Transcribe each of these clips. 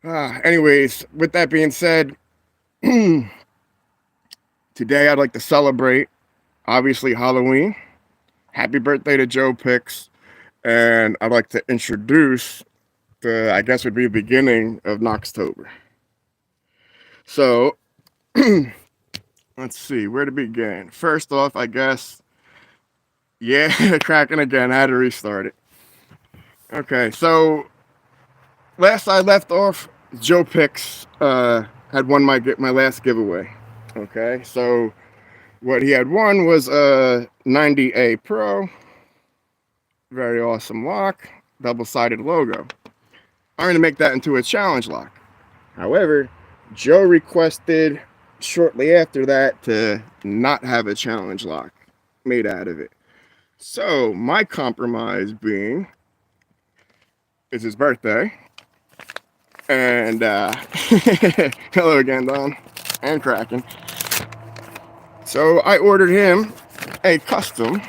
Anyways, with that being said, today I'd like to celebrate, obviously, Halloween. Happy birthday to Joe Pix. And I'd like to introduce I guess, would be the beginning of Knoxtober. So, let's see, where to begin? First off, I guess, yeah, cracking again. I had to restart it. Okay, so last I left off, Joe Pix had won my last giveaway. Okay, so what he had won was a 90A Pro, very awesome lock, double-sided logo. I'm going to make that into a challenge lock. However, Joe requested shortly after that to not have a challenge lock made out of it. So my compromise being, it's his birthday, and hello again, Don, and Kraken. So I ordered him a custom.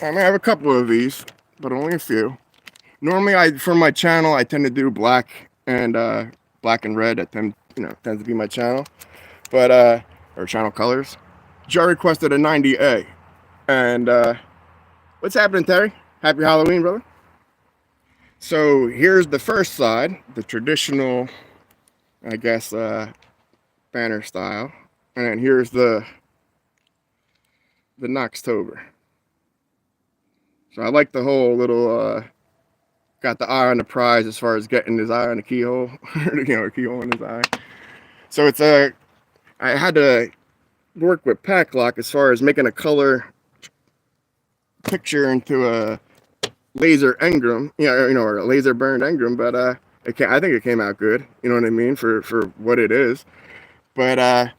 I mean, I have a couple of these, but only a few. Normally, for my channel, I tend to do black and red. That tends to be my channel, but or channel colors. Joe requested a 90A, and what's happening, Terry? Happy Halloween, brother. So here's the first side, the traditional, I guess, banner style, and here's the Knoxtober. So I like the whole little. Got the eye on the prize as far as getting his eye on the keyhole, a keyhole in his eye. So it's I had to work with pack lock as far as making a color picture into a laser engram, or a laser burned engram. But I think it came out good. You know what I mean, for what it is. But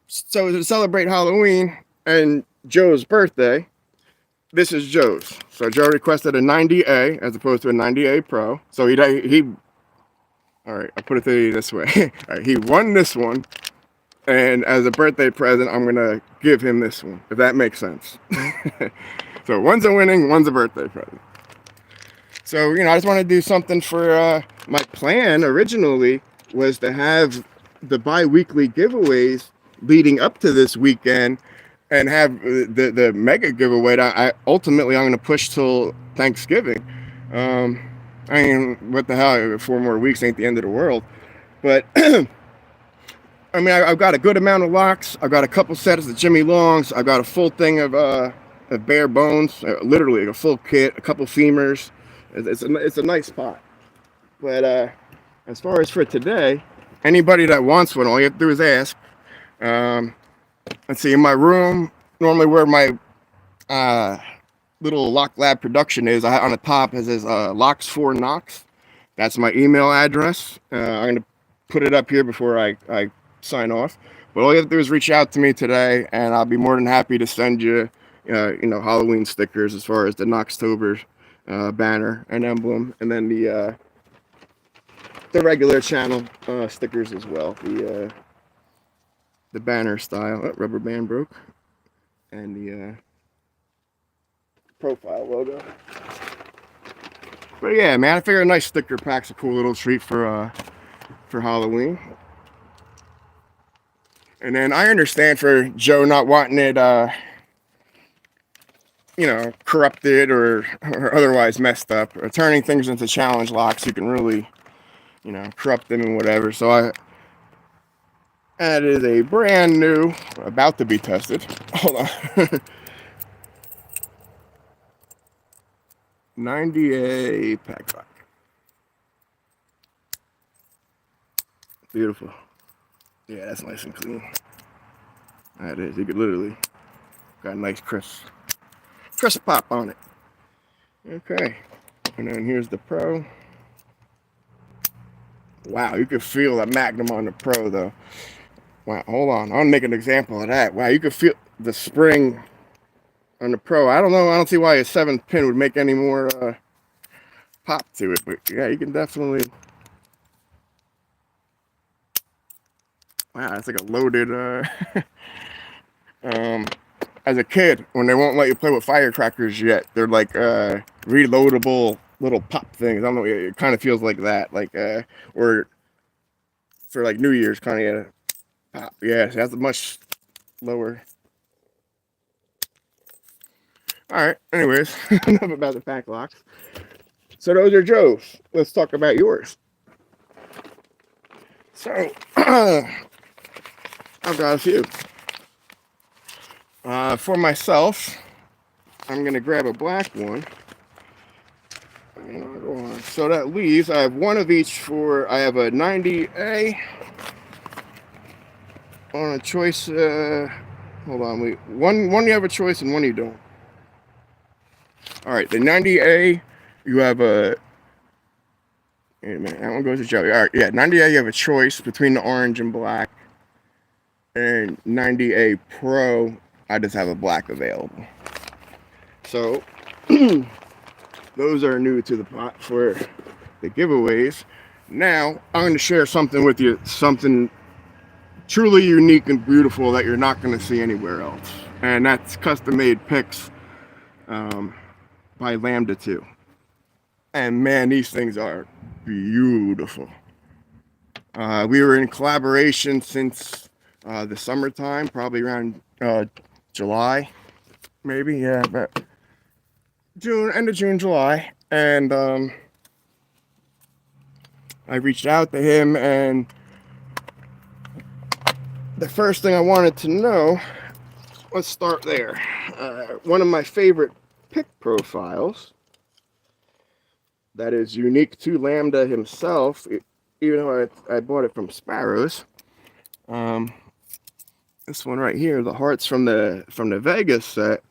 so to celebrate Halloween and Joe's birthday, this is Joe's. So Joe requested a 90A as opposed to a 90A Pro. So he all right, I'll put it to you this way. All right, he won this one, and as a birthday present, I'm gonna give him this one, if that makes sense. So one's a winning, one's a birthday present. So I just want to do something for my plan. Originally was to have the bi-weekly giveaways leading up to this weekend, and have the mega giveaway that I'm going to push till Thanksgiving. I mean, what the hell? 4 more weeks ain't the end of the world. But I mean, I've got a good amount of locks. I've got a couple sets of Jimmy Longs. I've got a full thing of bare bones, literally a full kit, a couple femurs. It's a nice spot. But as far as for today, anybody that wants one, all you have to do is ask. Let's see, in my room, normally where my little Lock Lab production is, on the top it says Locks for Knox. That's my email address. I'm going to put it up here before I sign off. But all you have to do is reach out to me today, and I'll be more than happy to send you, Halloween stickers as far as the Knoxtober banner and emblem, and then the regular channel stickers as well. The banner style. Oh, rubber band broke. And the profile logo. But yeah, man, I figure a nice sticker pack's a cool little treat for Halloween. And then I understand for Joe not wanting it, corrupted or otherwise messed up, or turning things into challenge locks. You can really, corrupt them and whatever. So that is a brand new, about to be tested. Hold on. 90A pack lock. Beautiful. Yeah, that's nice and clean. That is. You could literally got a nice crisp pop on it. Okay. And then here's the Pro. Wow, you can feel a Magnum on the Pro though. Wow, hold on. I'll make an example of that. Wow, you can feel the spring on the Pro. I don't know. I don't see why a 7th pin would make any more pop to it. But yeah, you can definitely. Wow, that's like a loaded. As a kid, when they won't let you play with firecrackers yet, they're like reloadable little pop things. I don't know. It kind of feels like that, like or for like New Year's, kind of pop. Yeah, it has a much lower. All right. Anyways, enough about the pack locks. So those are Joe's. Let's talk about yours. So I've got a few. For myself, I'm gonna grab a black one. So that leaves, I have one of each for, I have a 90A on a choice, hold on, wait, one you have a choice and one you don't. All right, the 90A, you have a, wait a minute, that one goes to Joey. All right, yeah, 90A, you have a choice between the orange and black, and 90A Pro, I just have a black available. So, those are new to the pot for the giveaways. Now, I'm going to share something with you, something truly unique and beautiful that you're not going to see anywhere else. And that's custom-made picks by Lambda 2. And man, these things are beautiful. We were in collaboration since the summertime, probably around July, maybe, yeah, but June, end of June, July. And I reached out to him, and the first thing I wanted to know, let's start there. One of my favorite pick profiles that is unique to Lambda himself, even though I bought it from Sparrows. This one right here, the hearts from the Vegas set.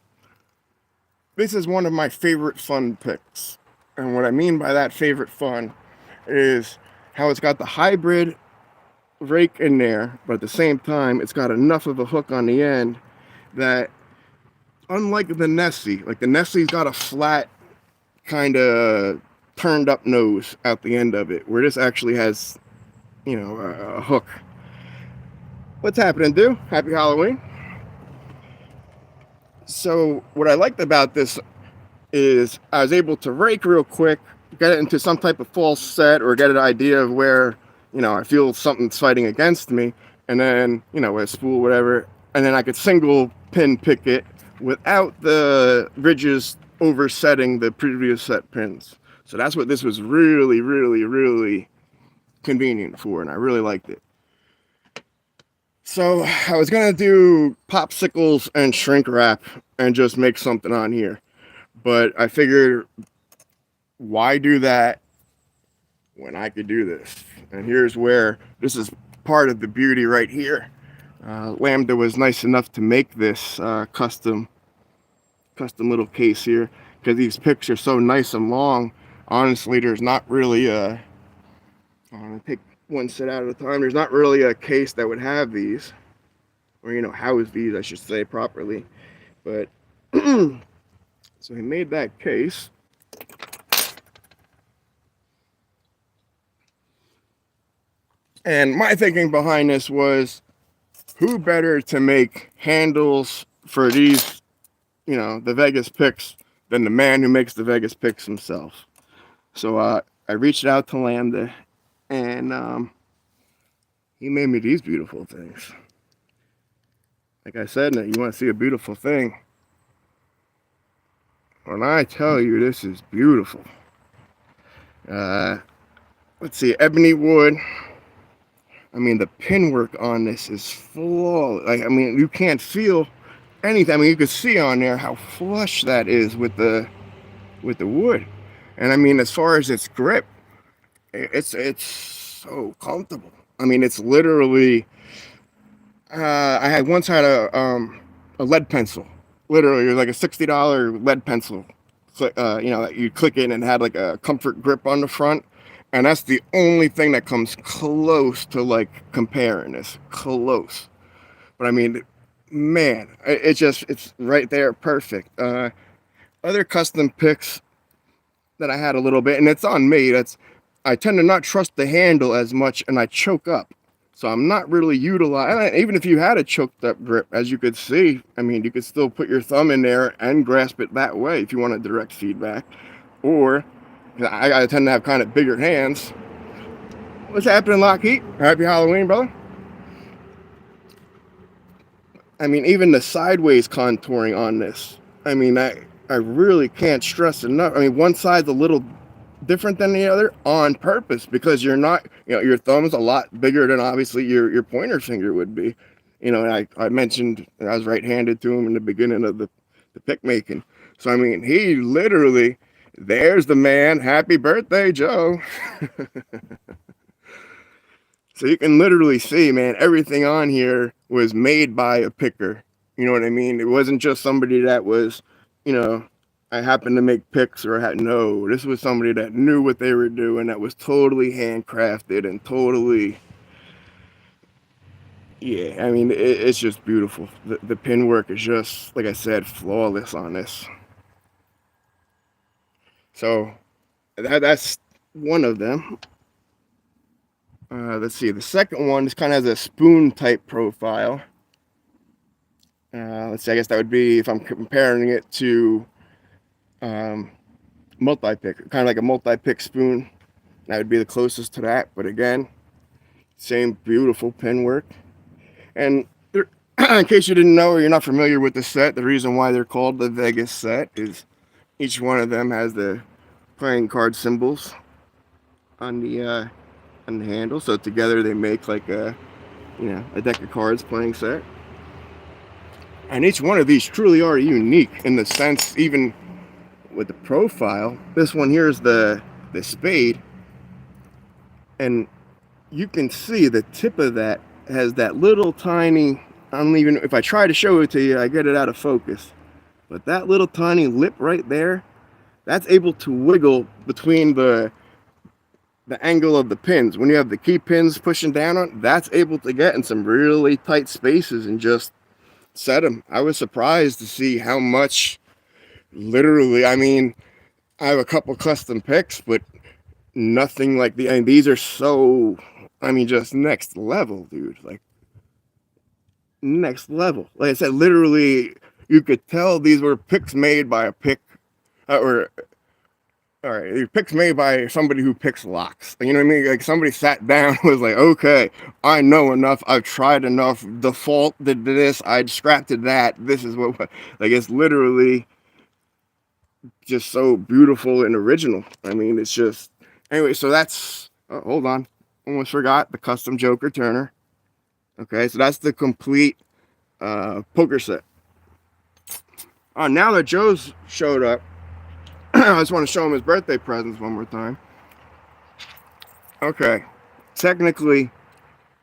This is one of my favorite fun picks. And what I mean by that favorite fun is how it's got the hybrid rake in there, but at the same time, it's got enough of a hook on the end that, unlike the Nessie, like the Nessie's got a flat, kind of turned up nose out the end of it, where this actually has, you know, a hook. What's happening, dude? Happy Halloween. So what I liked about this is I was able to rake real quick, get it into some type of false set, or get an idea of where, you know, I feel something's fighting against me, and then, you know, with a spool, whatever, and then I could single pin pick it without the ridges oversetting the previous set pins. So that's what this was really, really, really convenient for, and I really liked it. So I was gonna do popsicles and shrink wrap and just make something on here, but I figured, why do that when I could do this? And here's where, this is part of the beauty right here. Lambda was nice enough to make this custom little case here, because these picks are so nice and long. Honestly, there's not really I'm gonna take one set out at a time. There's not really a case that would have these, or, you know, house these, I should say, properly. But so he made that case. And my thinking behind this was, who better to make handles for these, you know, the Vegas picks, than the man who makes the Vegas picks himself. So I reached out to Lambda, and he made me these beautiful things. Like I said, you want to see a beautiful thing? When I tell you this is beautiful. Let's see, ebony wood. I mean, the pin work on this is flawless. Like, I mean, you can't feel anything. I mean, you can see on there how flush that is with the wood. And I mean, as far as its grip, it's so comfortable. I mean, it's literally, I once had a lead pencil. Literally, it was like a $60 lead pencil. You know, that you click in and had like a comfort grip on the front. And that's the only thing that comes close to like comparing this. Close. But I mean, man, it's right there, perfect. Other custom picks that I had a little bit, and it's on me, I tend to not trust the handle as much, and I choke up. So I'm not really utilizing, even if you had a choked up grip, as you could see, I mean, you could still put your thumb in there and grasp it that way if you want a direct feedback. Or I tend to have kind of bigger hands. What's happening, Lockheed? Happy Halloween, brother. I mean, even the sideways contouring on this. I mean, I really can't stress enough. I mean, one side's a little different than the other on purpose because you're not, your thumb's a lot bigger than obviously your pointer finger would be. I mentioned I was right-handed to him in the beginning of the pick making. So, I mean, he literally, there's the man. Happy birthday, Joe. So you can literally see, man, everything on here was made by a picker. You know what I mean? It wasn't just somebody that was, I happened to make picks or no, this was somebody that knew what they were doing, that was totally handcrafted and totally, yeah, I mean, it's just beautiful. The pin work is just, like I said, flawless on this. So that's one of them. Let's see, the second one just kind of has a spoon type profile. Let's see, I guess that would be, if I'm comparing it to multi-pick, kind of like a multi-pick spoon. That would be the closest to that. But again, same beautiful pin work. And there, in case you didn't know or you're not familiar with the set, the reason why they're called the Vegas set is each one of them has the playing card symbols on the handle. So together they make like a deck of cards playing set. And each one of these truly are unique in the sense, even with the profile. This one here is the spade, and you can see the tip of that has that little tiny, I don't even, if I try to show it to you, I get it out of focus. But that little tiny lip right there, that's able to wiggle between the angle of the pins. When you have the key pins pushing down on, that's able to get in some really tight spaces and just set them. I was surprised to see how much, literally, I mean, I have a couple custom picks, but nothing like these are so, I mean, just next level, dude. Like, next level. Like I said, literally, you could tell these were picks made by a pick, or, all right, picks made by somebody who picks locks. You know what I mean? Like, somebody sat down and was like, okay, I know enough, I've tried enough, default did this, I scrapped that, this is what, like, it's literally just so beautiful and original. I mean, it's just, anyway, so that's, hold on, almost forgot the custom Joker Turner. Okay, so that's the complete poker set. Now that Joe's showed up, I just want to show him his birthday presents one more time. Okay, technically,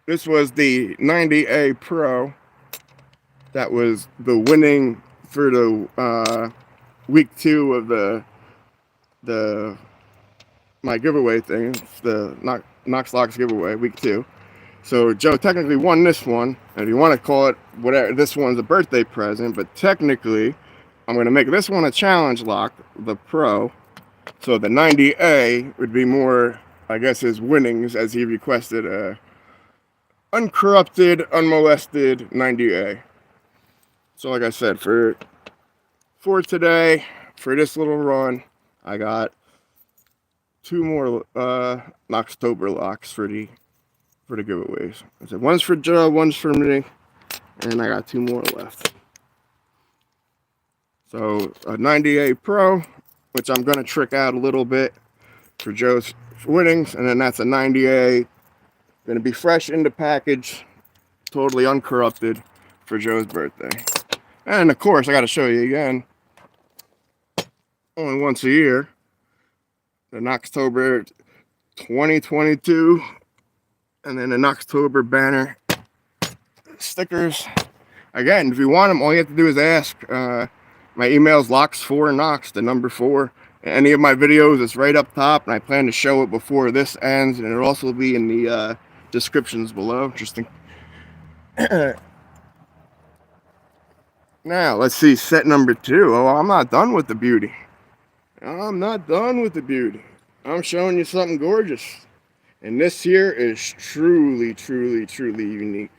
this was the 90A Pro that was the winning for the week 2 of my giveaway thing, the Knox Locks giveaway, week 2. So Joe technically won this one, and if you want to call it whatever, this one's a birthday present, but technically, I'm going to make this one a challenge lock, the Pro. So the 90A would be more, I guess, his winnings, as he requested a uncorrupted, unmolested 90A. So like I said, for today, for this little run, I got 2 more Knoxtober locks for the giveaways. I said one's for Joe, one's for me, and I got 2 more left. So a 90A Pro, which I'm gonna trick out a little bit for Joe's winnings, and then that's a 90A, gonna be fresh in the package, totally uncorrupted for Joe's birthday. And of course, I gotta show you again, only once a year, the Knoxtober 2022, and then the Knoxtober banner stickers. Again, if you want them, all you have to do is ask. My email is locks4knox, the number 4. Any of my videos, it's right up top, and I plan to show it before this ends, and it'll also be in the descriptions below. Interesting. Now, let's see, set number 2. Oh, I'm not done with the beauty. I'm not done with the beauty. I'm showing you something gorgeous. And this here is truly, truly, truly unique.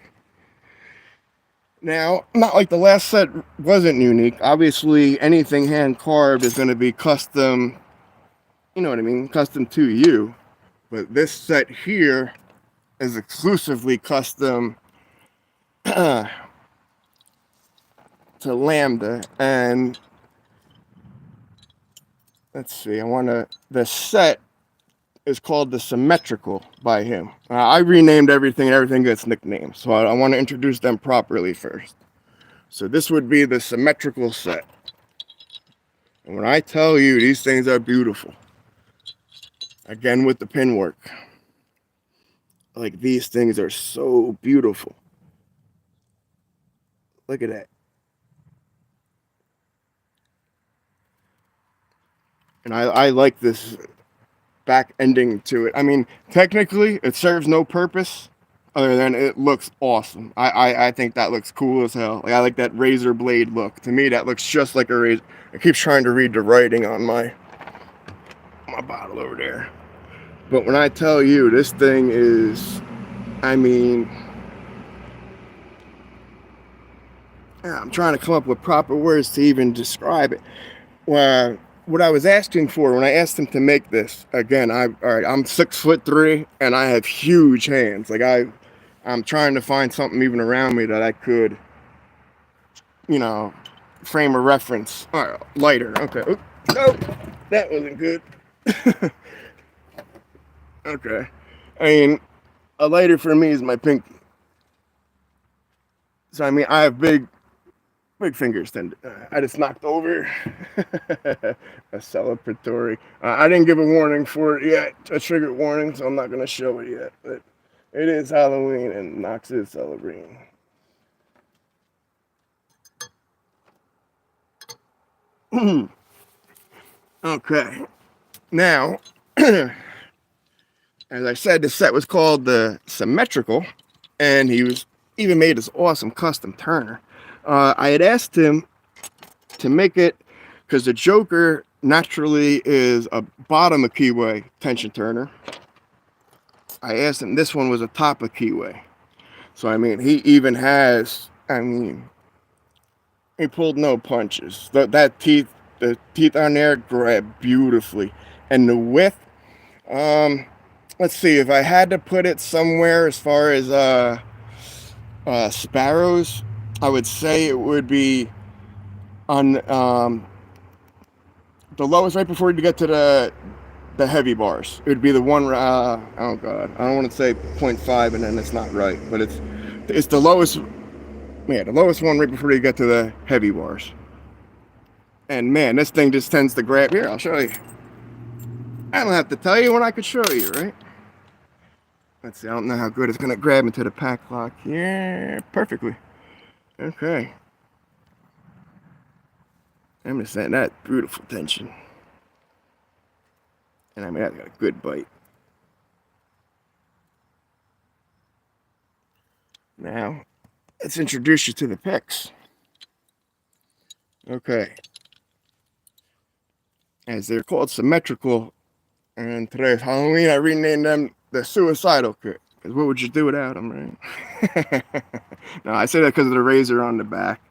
Now, not like the last set wasn't unique. Obviously, anything hand carved is going to be custom you know what I mean, custom to you. But this set here is exclusively custom to Lambda. And let's see, the set is called the Symmetrical by him. I renamed everything, and everything gets nicknames. So I want to introduce them properly first. So this would be the Symmetrical set. And when I tell you these things are beautiful, again with the pin work, like these things are so beautiful. Look at that. And I like this back ending to it. I mean, technically, it serves no purpose other than it looks awesome. I think that looks cool as hell. Like, I like that razor blade look. To me, that looks just like a razor. I keep trying to read the writing on my bottle over there. But when I tell you, this thing is, I mean, I'm trying to come up with proper words to even describe it. Well, what I was asking for when I asked him to make this, again, all right, I'm 6'3" and I have huge hands. Like I'm trying to find something even around me that I could, you know, frame a reference. All right, lighter. Okay. Oop, nope, that wasn't good. Okay. I mean, a lighter for me is my pinky. So I mean, I have big fingers. Then I just knocked over a celebratory. I didn't give a warning for it yet, a trigger warning, so I'm not gonna show it yet. But it is Halloween, and Knox is celebrating. Okay, now, as I said, the set was called the Symmetrical, and he was even made this awesome custom turner. I had asked him to make it because the Joker naturally is a bottom of keyway tension turner. I asked him, this one was a top of keyway. So I mean, he even has, I mean, he pulled no punches. The teeth on there grab beautifully. And the width, let's see, if I had to put it somewhere as far as sparrows, I would say it would be on the lowest right before you get to the heavy bars. It would be the one, oh god, I don't want to say 0.5 and then it's not right, but it's the lowest, yeah, the lowest one right before you get to the heavy bars. And man, this thing just tends to grab. Here, I'll show you. I don't have to tell you when I could show you, right? Let's see, I don't know how good it's gonna grab into the pack lock. Yeah, perfectly. Okay. I'm just saying that beautiful tension. And I mean, that's got a good bite. Now, let's introduce you to the picks. Okay. As they're called Symmetrical, and today's Halloween, I renamed them the Suicidal Kit. Because what would you do without them, right? No, I say that because of the razor on the back.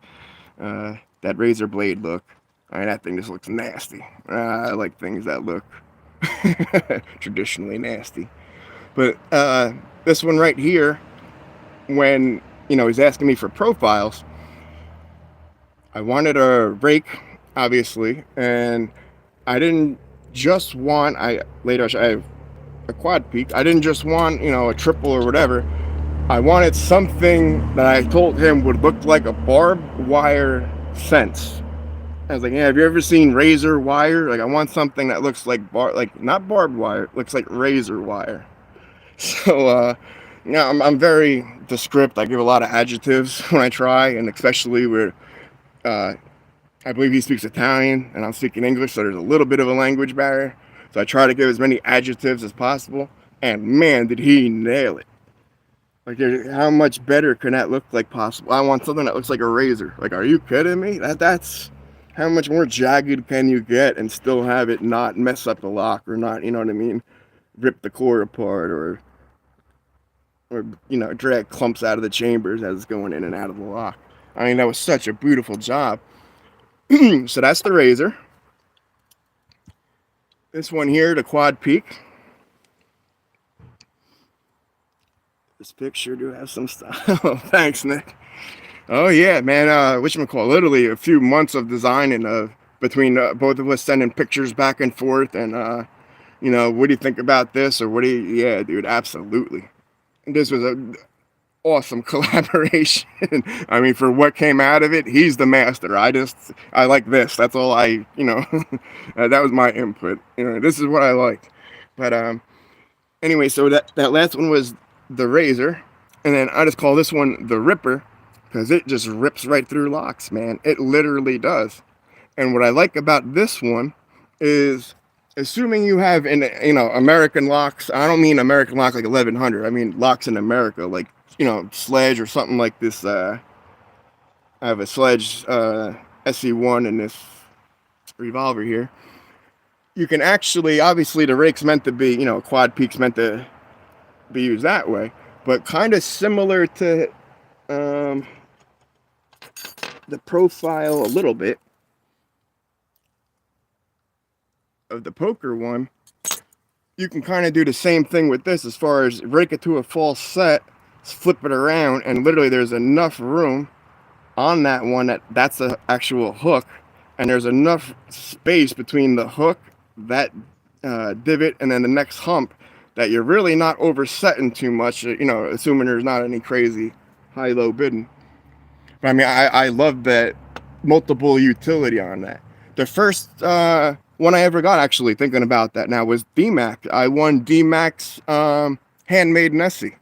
That razor blade look. I mean, that thing just looks nasty. I like things that look traditionally nasty. But this one right here, when, you know, he's asking me for profiles, I wanted a rake, obviously, and I didn't just want, I have a quad peak. I didn't just want, you know, a triple or whatever. I wanted something that I told him would look like a barbed wire fence. I was like, yeah, have you ever seen razor wire? Like, I want something that looks like not barbed wire, looks like razor wire. So, yeah, I'm very descriptive. I give a lot of adjectives when I try, and especially where I believe he speaks Italian and I'm speaking English, so there's a little bit of a language barrier. So I try to give as many adjectives as possible, and man, did he nail it. Like, how much better can that look like possible? I want something that looks like a razor. Like, are you kidding me? That's how much more jagged can you get and still have it not mess up the lock or not, you know what I mean, rip the core apart or you know, drag clumps out of the chambers as it's going in and out of the lock. I mean, that was such a beautiful job. So that's the razor. This one here, the quad peak. This picture do have some style. Thanks, Nick. Oh yeah, man. Whatchamacallit, literally a few months of designing between both of us sending pictures back and forth, and what do you think about this, or what do you? Yeah, dude, absolutely. And this was a awesome collaboration. I mean, for what came out of it, he's the master. I like this. That's all that was my input. This is what I liked. But anyway, so that last one was the razor, and then I just call this one the ripper because it just rips right through locks, man. It literally does. And what I like about this one is, assuming you have American locks. I don't mean American locks like 1100. I mean locks in America, like Sledge or something like this. I have a Sledge SE1 in this revolver here. You can actually, obviously, the rake's meant to be, quad peak's meant to be used that way, but kind of similar to the profile a little bit of the poker one. You can kind of do the same thing with this as far as rake it to a false set, flip it around, and literally there's enough room on that one that's the actual hook, and there's enough space between the hook, that divot, and then the next hump that you're really not oversetting too much, assuming there's not any crazy high-low bidding. But I mean, I love that multiple utility on that. The first one I ever got, actually thinking about that now, was DMAC. I won DMAC's handmade Nessie,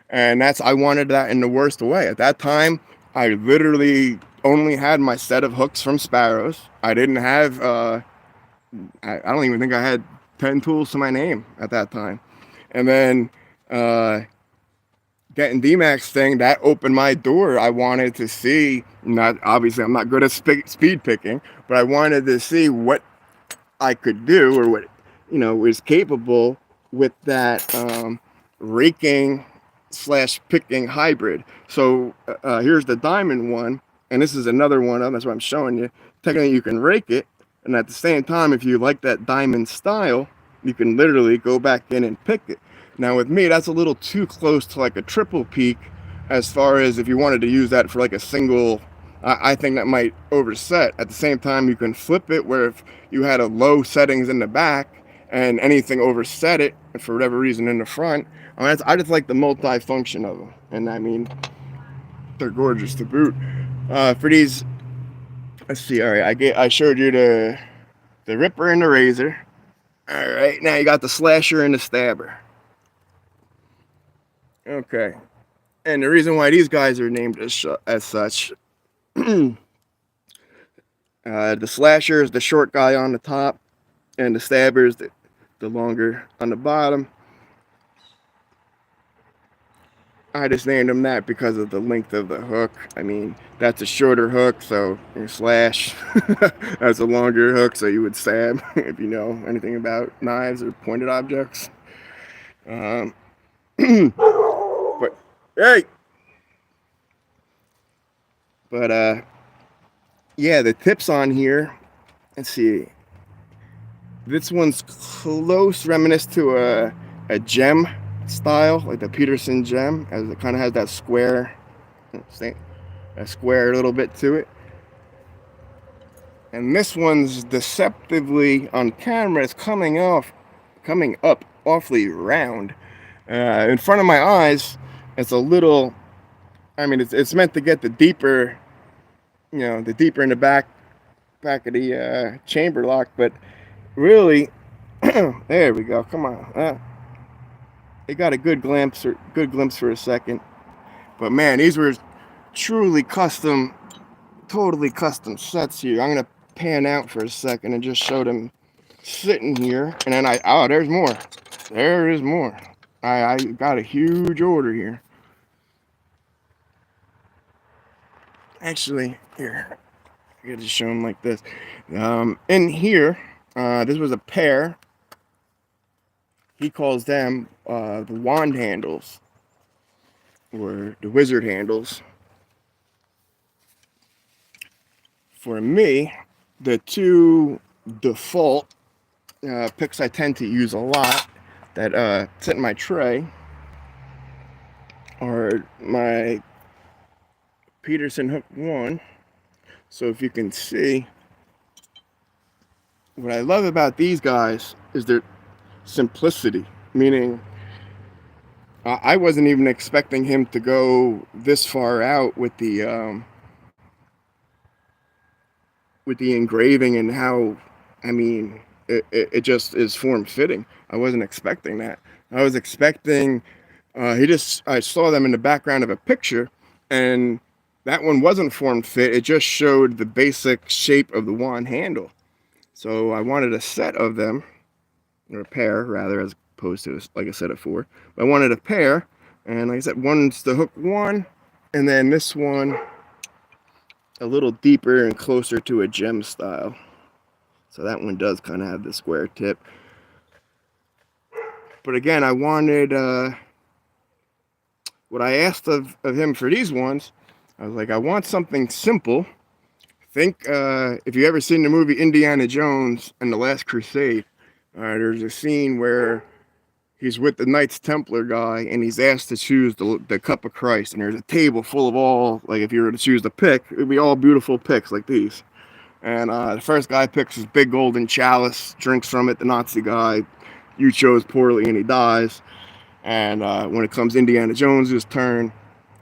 and I wanted that in the worst way. At that time, I literally only had my set of hooks from Sparrows. I didn't have I don't even think I had 10 tools to my name at that time. And then getting DMAX thing, that opened my door. I wanted to see, obviously I'm not good at speed picking, but I wanted to see what I could do, or what was capable with that raking / picking hybrid. So here's the diamond one, and this is another one of them. That's what I'm showing you. Technically you can rake it, and at the same time, if you like that diamond style, you can literally go back in and pick it. Now with me, that's a little too close to like a triple peak, as far as if you wanted to use that for like a single. I think that might overset. At the same time, you can flip it, where if you had a low settings in the back and anything overset it for whatever reason in the front, I just like the multi-function of them. And I mean, they're gorgeous to boot. For these, let's see. All right, I showed you the ripper and the razor. All right, now you got the slasher and the stabber. Okay, and the reason why these guys are named as such, the slasher is the short guy on the top, and the stabber is the longer on the bottom. I just named them that because of the length of the hook. I mean, that's a shorter hook, so you slash. That's a longer hook, so you would stab, if you know anything about knives or pointed objects. But hey, but yeah, the tips on here. Let's see. This one's close reminiscent to a gem style, like the Peterson gem, as it kind of has that square, a square little bit to it. And this one's deceptively on camera. It's coming up awfully round. In front of my eyes, it's a little. I mean, it's meant to get the deeper, the deeper in the back of the chamber lock, but really, there we go. Come on. It got a good glimpse for a second, but man, these were truly custom, totally custom sets here. I'm gonna pan out for a second and just show them sitting here, and then there's more. There is more. I got a huge order here. Actually, here, I gotta just show them like this. In here, this was a pair. He calls them the wand handles, or the wizard handles. For me, the two default picks I tend to use a lot that sit in my tray are my Peterson Hook 1. So if you can see, what I love about these guys is their simplicity, meaning I wasn't even expecting him to go this far out with the engraving and how, I mean, it just is form fitting. I wasn't expecting that. I was expecting I saw them in the background of a picture, and that one wasn't form fit. It just showed the basic shape of the wand handle. So I wanted a set of them, or a pair rather, as opposed to like a set of four. But I wanted a pair, and like I said, one's the Hook 1, and then this one a little deeper and closer to a gem style. So that one does kind of have the square tip. But again, I wanted what I asked of him for these ones. I was like, I want something simple. Think if you ever seen the movie Indiana Jones and the Last Crusade, there's a scene where he's with the Knights Templar guy and he's asked to choose the cup of Christ, and there's a table full of all, like if you were to choose the pick, it would be all beautiful picks like these. And the first guy picks his big golden chalice, drinks from it. The Nazi guy, you chose poorly, and he dies. And when it comes Indiana Jones's turn,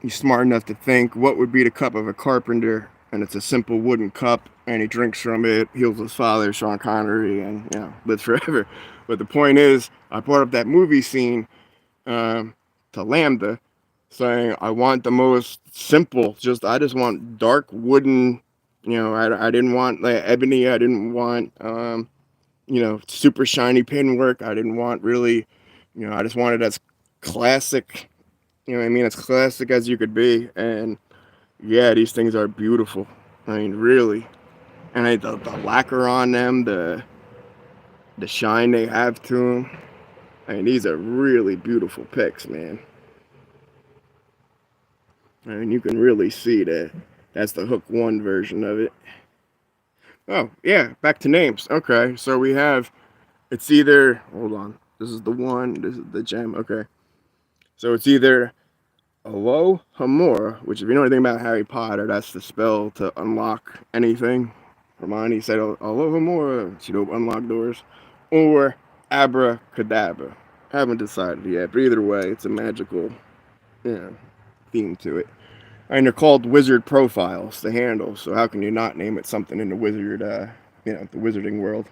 he's smart enough to think, what would be the cup of a carpenter? And it's a simple wooden cup, and he drinks from it, heals his father, Sean Connery, and lives forever. But the point is, I brought up that movie scene to Lambda, saying I want the most simple. I just want dark wooden. I didn't want like ebony. I didn't want super shiny pin work. I didn't want really, I just wanted as classic. As classic as you could be. And yeah, these things are beautiful. I mean, really. And the lacquer on them, the shine they have to them. I mean, these are really beautiful picks, man. I mean, you can really see that. That's the Hook 1 version of it. Oh, yeah, back to names. Okay, so we have, it's either, hold on, this is the 1, this is the gem, okay. So it's either Alohomora, which if you know anything about Harry Potter, that's the spell to unlock anything. Hermione said Alohomora, she'd unlock doors. Or Abracadabra. Haven't decided yet, but either way, it's a magical theme to it. And they're called wizard profiles, the handle, so how can you not name it something in the wizard, the wizarding world?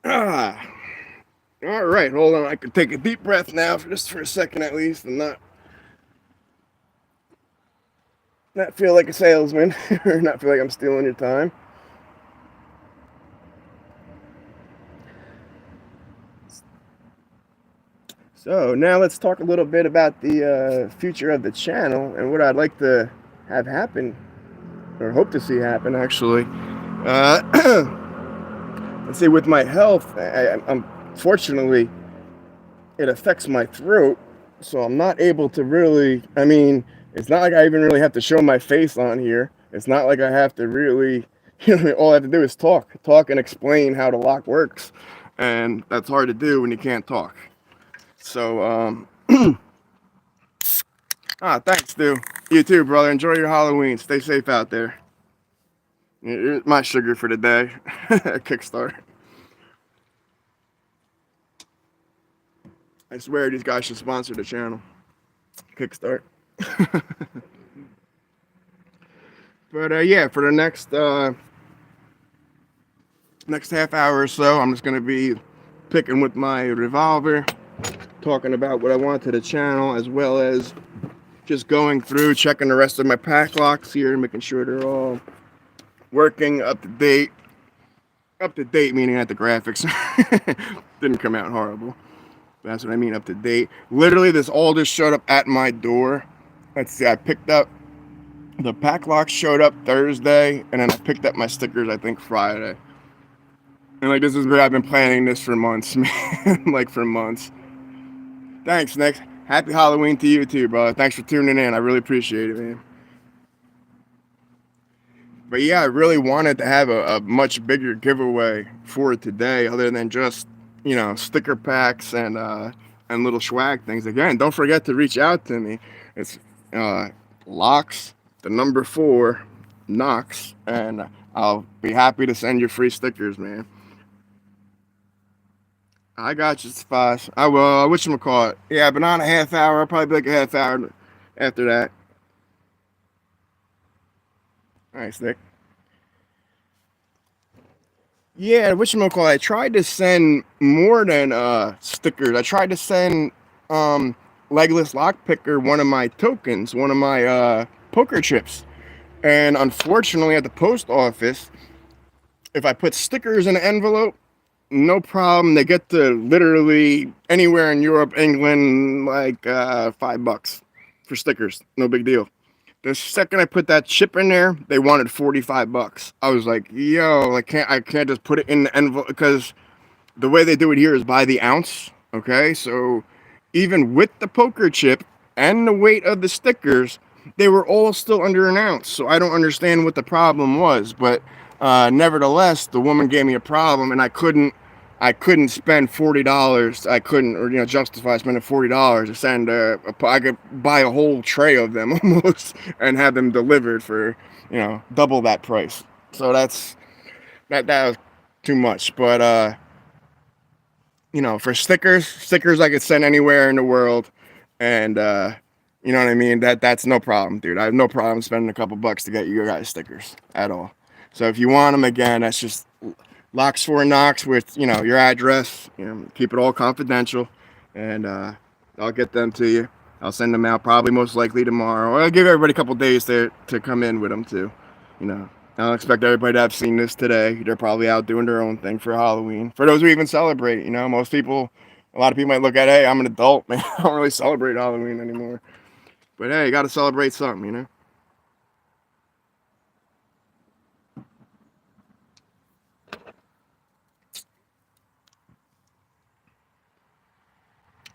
All right, hold on. I can take a deep breath now, just for a second at least, and not feel like a salesman, or not feel like I'm stealing your time. So now let's talk a little bit about the future of the channel and what I'd like to have happen, or hope to see happen, actually. Let's see, with my health, unfortunately, it affects my throat, so I'm not able to really, it's not like I even really have to show my face on here. It's not like I have to really, all I have to do is talk and explain how the lock works. And that's hard to do when you can't talk. So, thanks, Stu. You too, brother. Enjoy your Halloween. Stay safe out there. Here's my sugar for the day. Kickstart. I swear these guys should sponsor the channel. Kickstart. But yeah, for the next half hour or so, I'm just gonna be picking with my revolver, talking about what I want to the channel, as well as just going through, checking the rest of my pack locks here, making sure they're all working, up to date. Up to date meaning that the graphics didn't come out horrible. That's what I mean, up to date. Literally, this all just showed up at my door. Let's see, I picked up, the pack locks showed up Thursday, and then I picked up my stickers, I think, Friday. And like, I've been planning this for months, man. Like, for months. Thanks, Nick. Happy Halloween to you too, brother. Thanks for tuning in. I really appreciate it, man. But yeah, I really wanted to have a much bigger giveaway for today, other than just, sticker packs and little swag things. Again, don't forget to reach out to me. It's uh, locks, the number 4, Knox, and I'll be happy to send you free stickers, man. I got you, Spice. I will. Whatchamacallit? Yeah, but not a half hour. I'll probably be like a half hour after that. Nice, Nick. Yeah, whatchamacallit? I tried to send more than stickers. I tried to send Legless Lockpicker one of my tokens, one of my poker chips. And unfortunately, at the post office, if I put stickers in an envelope, no problem. They get to literally anywhere in Europe, England, like $5 for stickers. No big deal. The second I put that chip in there, they wanted $45. I was like, yo, I can't just put it in the envelope, because the way they do it here is by the ounce. Okay, so even with the poker chip and the weight of the stickers, they were all still under an ounce. So I don't understand what the problem was, but nevertheless, the woman gave me a problem, and I couldn't spend $40. I couldn't, or justify spending $40 to send I could buy a whole tray of them almost and have them delivered for double that price. So that was too much. But for stickers I could send anywhere in the world, and you know what I mean. That's no problem, dude. I have no problem spending a couple bucks to get you guys stickers at all. So if you want them, again, that's just Locks for Knox with your address. Keep it all confidential, and I'll get them to you. I'll send them out probably most likely tomorrow. I'll give everybody a couple days to come in with them too. I don't expect everybody to have seen this today. They're probably out doing their own thing for Halloween. For those who even celebrate, most people, a lot of people might look at, hey, I'm an adult, man. I don't really celebrate Halloween anymore. But hey, you got to celebrate something.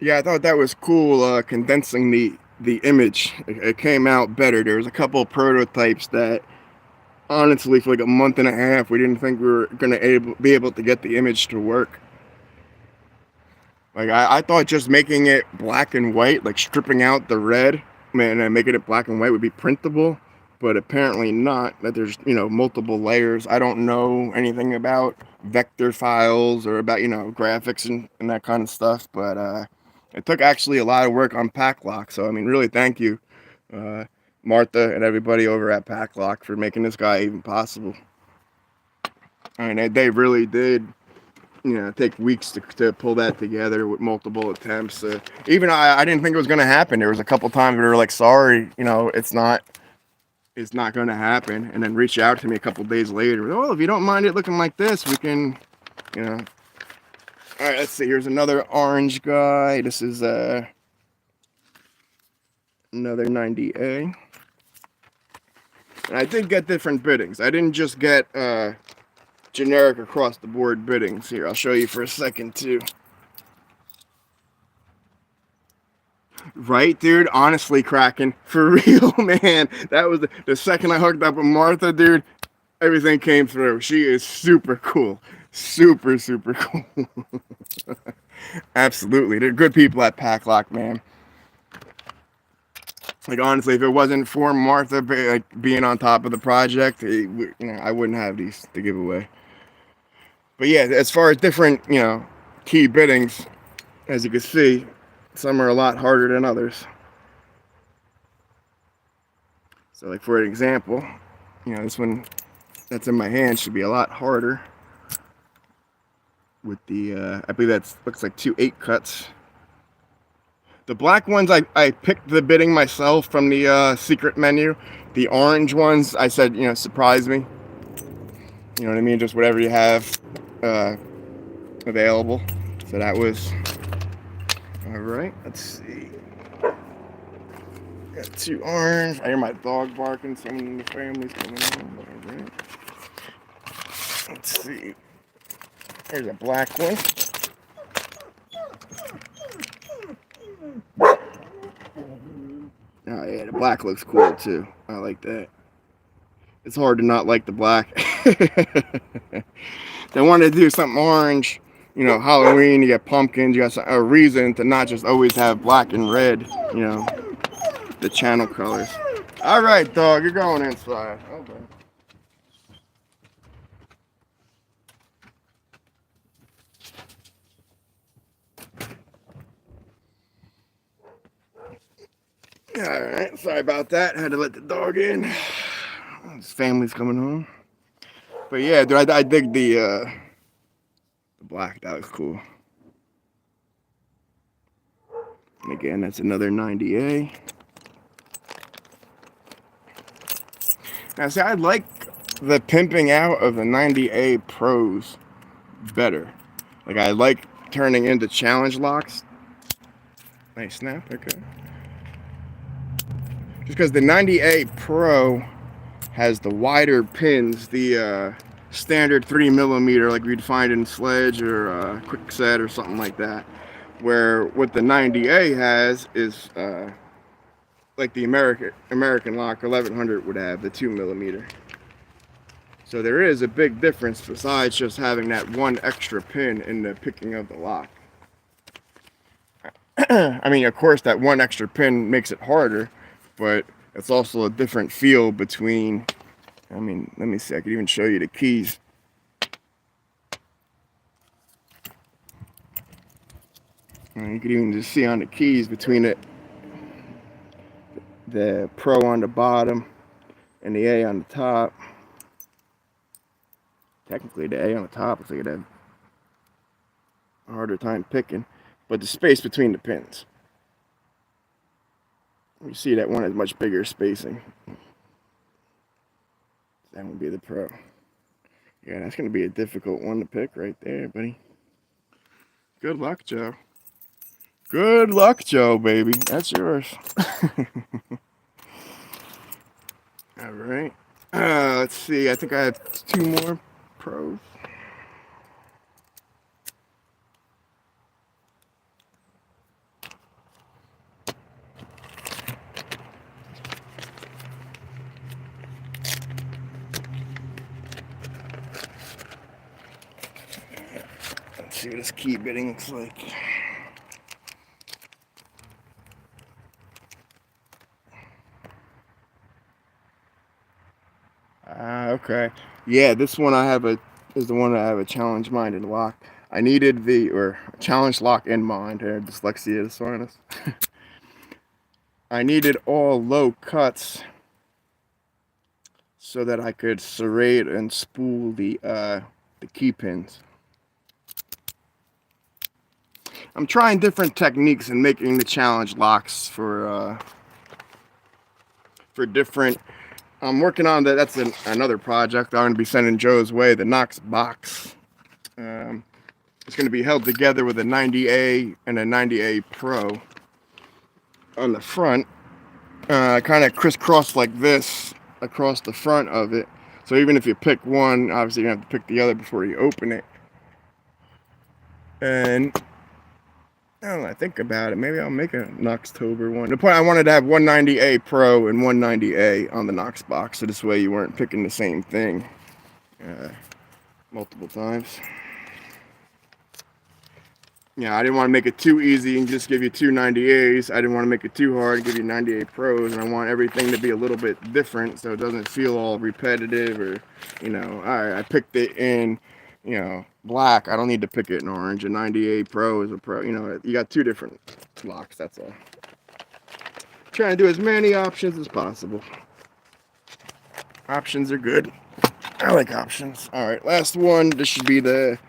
Yeah, I thought that was cool, condensing the image. It came out better. There was a couple of prototypes that, honestly, for like a month and a half, we didn't think we were going to be able to get the image to work. Like, I thought just making it black and white, like stripping out the red, man, and making it black and white would be printable, but apparently not. That there's, multiple layers. I don't know anything about vector files or about, graphics and that kind of stuff, but it took actually a lot of work on Packlock. So, I mean, really, thank you, Martha and everybody over at Packlock, for making this guy even possible. I mean, they really did take weeks to pull that together with multiple attempts. Even I didn't think it was going to happen. There was a couple times we were like, sorry, it's not going to happen. And then reach out to me a couple days later. Oh, if you don't mind it looking like this, we can, All right, let's see. Here's another orange guy. This is another 90A. And I did get different biddings. I didn't just get generic across the board biddings. Here, I'll show you for a second too. Right, dude? Honestly, Kraken. For real, man. That was the second I hooked up with Martha, dude. Everything came through. She is super cool. Super, super cool. Absolutely. They're good people at Packlock, man. Like, honestly, if it wasn't for Martha being on top of the project, I wouldn't have these to give away. But yeah, as far as different, key biddings, as you can see, some are a lot harder than others. So, like, for example, this one that's in my hand should be a lot harder. With the, I believe that looks like 2 8 cuts. The black ones, I picked the bidding myself from the secret menu. The orange ones, I said, surprise me. You know what I mean? Just whatever you have available. So that was all right. Let's see. Got 2 orange. I hear my dog barking. Someone in the family's coming home. All right. Let's see. There's a black one. Oh yeah, the black looks cool too. I like that. it's hard to not like the black. They wanted to do something orange, you know, Halloween, you got pumpkins, you got a reason to not just always have black and red, you know, the channel colors. All right, dog, you're going inside. Okay. All right, sorry about that. Had to let the dog in. His family's coming home. But yeah, dude, I dig the black. That looks cool. And again, that's another 90A. Now, see, I like the pimping out of the 90A Pros better. Like, I like turning into challenge locks. Nice snap, okay. Just because the 90A Pro has the wider pins, the standard 3mm like we'd find in Sledge or Quickset or something like that. Where what the 90A has is like the American lock 1100 would have, the 2mm. So there is a big difference besides just having that one extra pin in the picking of the lock. I mean, of course, that one extra pin makes it harder, but it's also a different feel between, I mean, let me see, I could even show you the keys. You can even just see on the keys between the Pro on the bottom and the A on the top. Technically, the A on the top looks like it had a harder time picking, but the space between the pins. You see that one has much bigger spacing. That would be the Pro. Yeah, that's going to be a difficult one to pick right there, buddy. Good luck, Joe. Good luck, Joe, baby. That's yours. All right. Let's see. I think I have 2 more Pros. Let's see what this key bitting looks like. Okay. Yeah, this one is the one I have a challenge-minded lock. I needed or challenge lock in mind. Dyslexia is sinus. I needed all low cuts so that I could serrate and spool the key pins. I'm trying different techniques in making the challenge locks for different. I'm working on that. That's another project I'm going to be sending Joe's way. The Knox box. It's going to be held together with a 90A and a 90A Pro on the front, kind of crisscross like this across the front of it. So even if you pick one, obviously you have to pick the other before you open it. And I don't know, I think about it. Maybe I'll make a Knoxtober one. The point, I wanted to have one 90A Pro and one 90A on the Knox box, so this way you weren't picking the same thing multiple times. Yeah, I didn't want to make it too easy and just give you 2 90As. I didn't want to make it too hard and give you 90A Pros, and I want everything to be a little bit different so it doesn't feel all repetitive or, you know, all right, I picked it in, you know, black. I don't need to pick it in orange. A 90A Pro is a Pro. You know, you got 2 different locks, that's all. Trying to do as many options as possible. Options are good. I like options. All right, last one. This should be the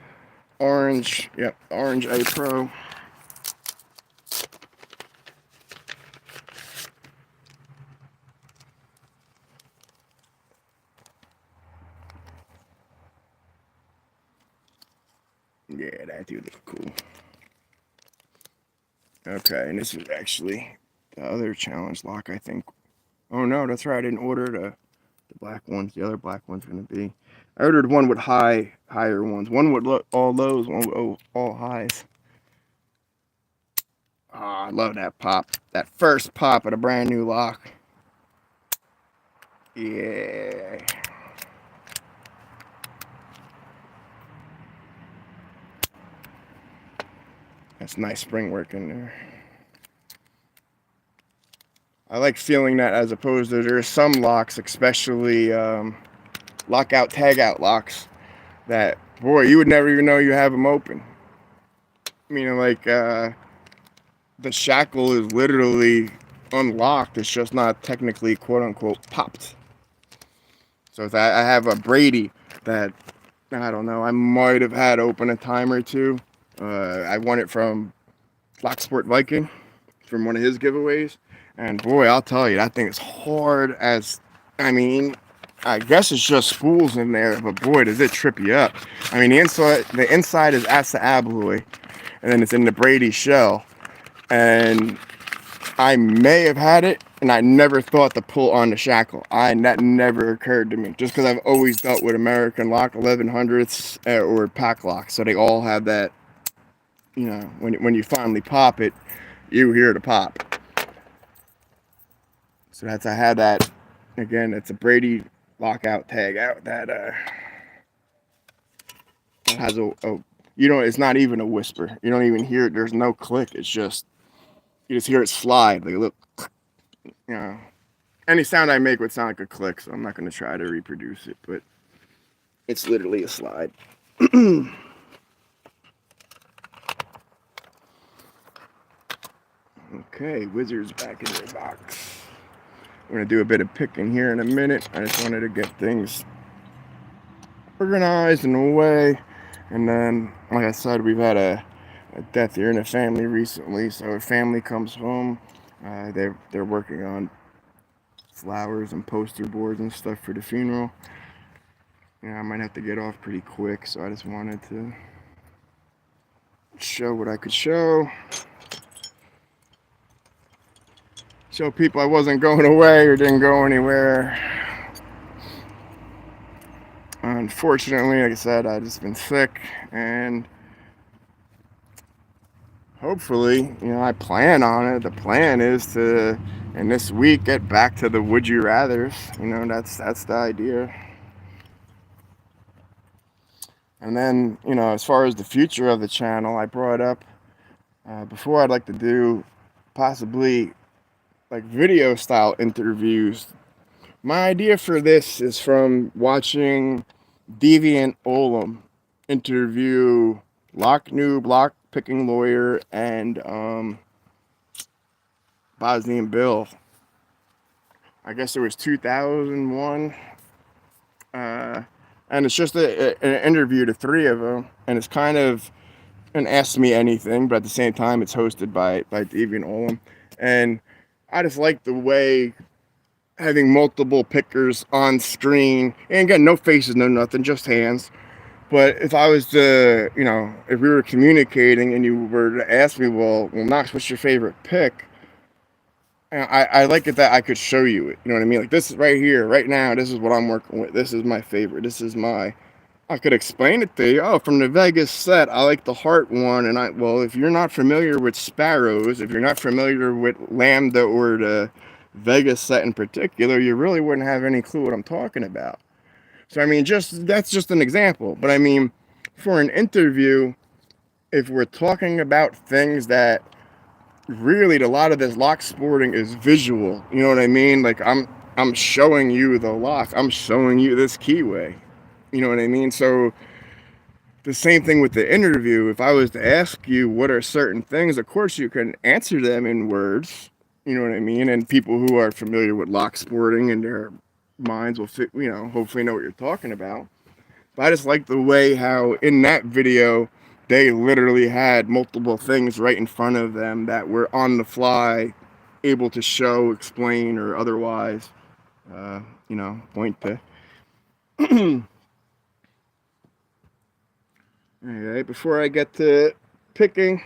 orange, yep, orange A Pro. Yeah, that dude looks cool. Okay, and this is actually the other challenge lock, I think. Oh no, that's right, I didn't order the black ones. The other black one's gonna be. I ordered one with higher ones. One with all lows, one with all highs. Oh, I love that pop. That first pop of a brand new lock. Yeah. That's nice spring work in there. I like feeling that as opposed to there's some locks, especially lockout, tagout locks, that boy, you would never even know you have them open. Meaning like the shackle is literally unlocked. It's just not technically quote unquote popped. So if I have a Brady that I don't know, I might have had open a time or two. I won it from Locksport Viking from one of his giveaways, and boy, I'll tell you, that thing is hard as. I mean, I guess it's just spools in there, but boy, does it trip you up. I mean, the inside is Asa Abloy, and then it's in the Brady shell, and I may have had it, and I never thought to pull on the shackle. That never occurred to me, just because I've always dealt with American lock 1100s or pack locks, so they all have that. You know, when you finally pop it, you hear the pop. So I had that. Again, it's a Brady lockout tag out that has a it's not even a whisper. You don't even hear it. There's no click. It's just you just hear it slide. Like look, you know. Any sound I make would sound like a click, so I'm not going to try to reproduce it, but it's literally a slide. Okay, Wizards back in their box. I'm going to do a bit of picking here in a minute. I just wanted to get things organized and away. And then, like I said, we've had a death here in the family recently. So if family comes home, they're working on flowers and poster boards and stuff for the funeral. I might have to get off pretty quick, so I just wanted to show what I could show. Show people I wasn't going away or didn't go anywhere. Unfortunately, like I said, I've just been sick, and hopefully, I plan on it. The plan is to, in this week, get back to the would you rathers. That's the idea. And then, as far as the future of the channel, I brought up before I'd like to do possibly like video style interviews. My idea for this is from watching Deviant Olem interview Lock Noob, Lock Picking Lawyer, and Bosnian Bill. I guess it was 2001. And it's just an interview to three of them. And it's kind of an Ask Me Anything, but at the same time, it's hosted by Deviant Olem. And I just like the way having multiple pickers on screen, and again, no faces, no nothing, just hands. But if I was to, if we were communicating and you were to ask me, well, Knox, what's your favorite pick? I like it that I could show you it. You know what I mean? Like this right here, right now, this is what I'm working with. This is my favorite. I could explain it to you. Oh, from the Vegas set, I like the Heart one. And well, if you're not familiar with Sparrows, if you're not familiar with Lambda or the Vegas set in particular, you really wouldn't have any clue what I'm talking about. So, I mean, that's just an example. But I mean, for an interview, if we're talking about things that really, a lot of this lock sporting is visual. You know what I mean? Like I'm showing you the lock. I'm showing you this keyway. You know what I mean? So the same thing with the interview. If I was to ask you what are certain things, of course you can answer them in words. You know what I mean? And people who are familiar with lock sporting and their minds will fit, hopefully know what you're talking about. But I just like the way how in that video they literally had multiple things right in front of them that were on the fly, able to show, explain, or otherwise, point to. Alright, before I get to picking,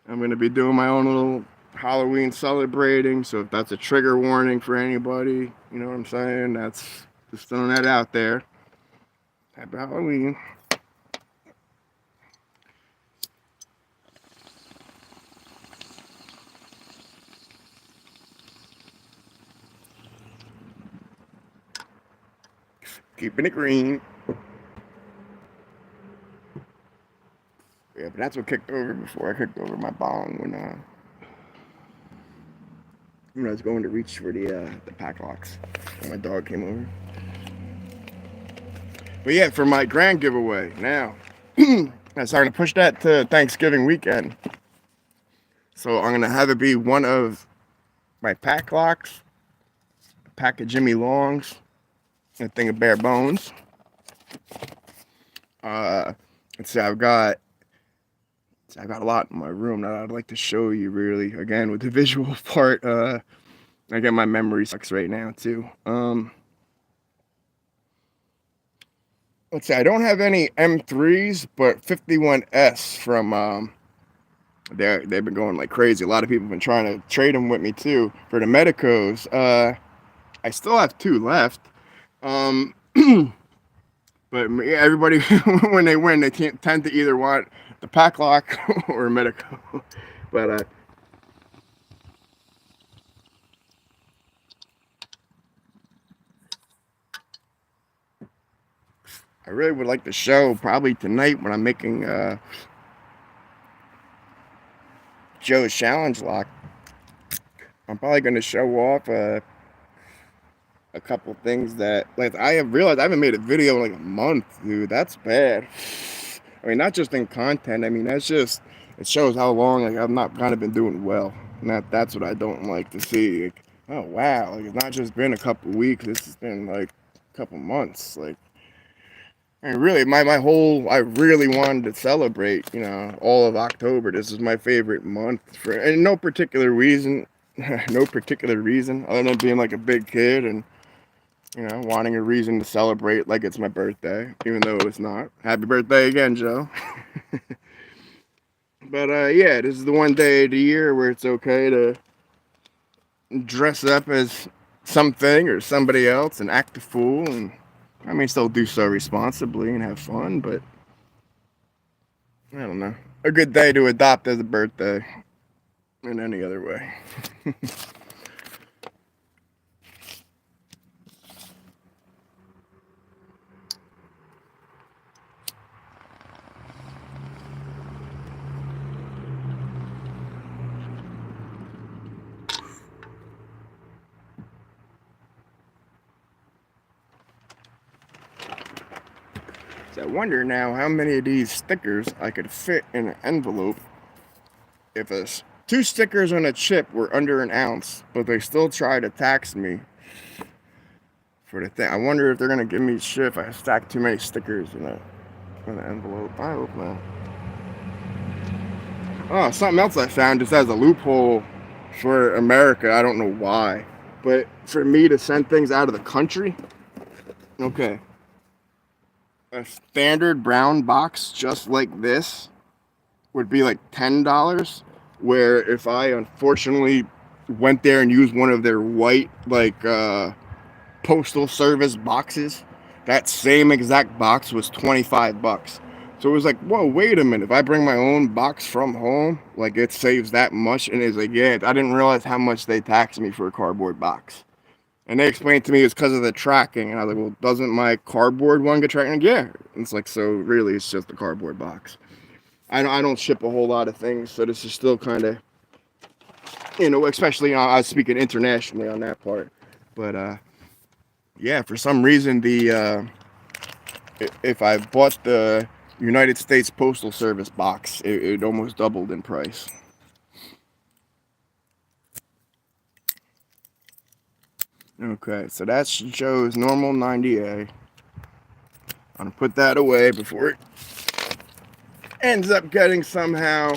I'm going to be doing my own little Halloween celebrating. So if that's a trigger warning for anybody, you know what I'm saying? That's just throwing that out there. Happy Halloween. Keeping it green. We but that's what kicked over before I kicked over my bong when I was going to reach for the pack locks when my dog came over. But yeah, for my grand giveaway now, I'm starting to push that to Thanksgiving weekend. So I'm gonna have it be one of my pack locks, a pack of Jimmy Longs, and a thing of bare bones. Let's see, I've got a lot in my room that I'd like to show you. Really, again with the visual part. I get my memory sucks right now too. Let's see, I don't have any M3s, but 51S from they've been going like crazy. A lot of people have been trying to trade them with me too for the Medicos. I still have 2 left. But everybody when they win, they tend to either want the pack lock or a Medico. But I really would like to show probably tonight when I'm making Joe's challenge lock. I'm probably going to show off a couple things that, like, I have realized I haven't made a video in like a month, dude. That's bad. I mean, not just in content. I mean, that's just, it shows how long like I've not kind of been doing well, and that's what I don't like to see. Like, oh wow, like it's not just been a couple weeks. This has been like a couple months. Like, I mean, really, my whole, I really wanted to celebrate, all of October. This is my favorite month and no particular reason, no particular reason other than being like a big kid and, wanting a reason to celebrate like it's my birthday, even though it's not. Happy birthday again, Joe. But yeah, this is the one day of the year where it's okay to dress up as something or somebody else and act a fool, and I mean, still do so responsibly and have fun, but I don't know. A good day to adopt as a birthday in any other way. So I wonder now how many of these stickers I could fit in an envelope if 2 stickers on a chip were under an ounce, but they still try to tax me for the thing. I wonder if they're gonna give me shit if I stack too many stickers in an envelope. I hope not. Oh, something else I found just as a loophole for America. I don't know why, but for me to send things out of the country, okay. A standard brown box just like this would be like $10, where if I unfortunately went there and used one of their white like postal service boxes, that same exact box was $25. So it was like, whoa, wait a minute, if I bring my own box from home, like it saves that much. And it's like, yeah, I didn't realize how much they taxed me for a cardboard box. And they explained to me it's because of the tracking. And I was like, well, doesn't my cardboard one get tracked? And yeah. And it's like, so really it's just a cardboard box. I don't ship a whole lot of things, so this is still kind of, especially I was speaking internationally on that part. But yeah, for some reason if I bought the United States Postal Service box, it almost doubled in price. Okay, so that's Joe's normal 90A. I'm gonna put that away before it ends up getting somehow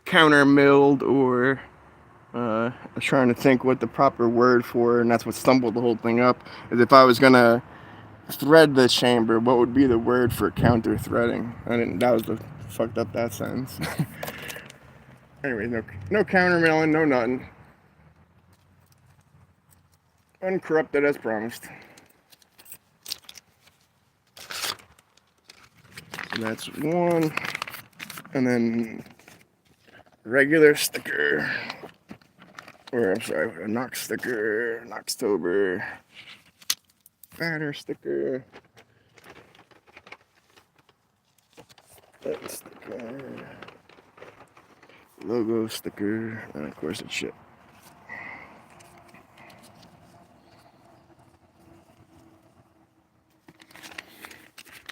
counter milled, or I'm trying to think what the proper word for it, and that's what stumbled the whole thing up, is if I was gonna thread the chamber, what would be the word for counter threading? That was the fucked up that sentence. Anyway, no counter milling, no nothing. Uncorrupted as promised. So that's one. And then regular sticker. Or I'm sorry, a Knox sticker, Knoxtober. Banner sticker. Sticker. Logo sticker. And of course it's shit.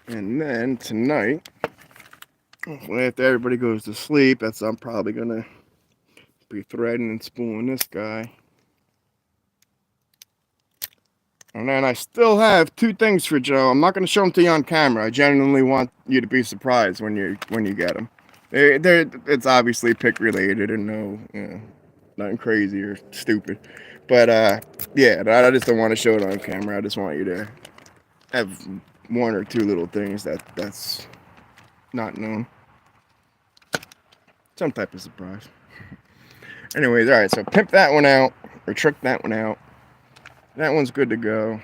And then tonight, after everybody goes to sleep, I'm probably gonna be threading and spooling this guy. And then I still have two things for Joe. I'm not going to show them to you on camera. I genuinely want you to be surprised when you get them. It's obviously pick related and nothing crazy or stupid. But yeah, I just don't want to show it on camera. I just want you to have one or two little things that's not known. Some type of surprise. Anyways, all right. So pimp that one out or trick that one out. That one's good to go.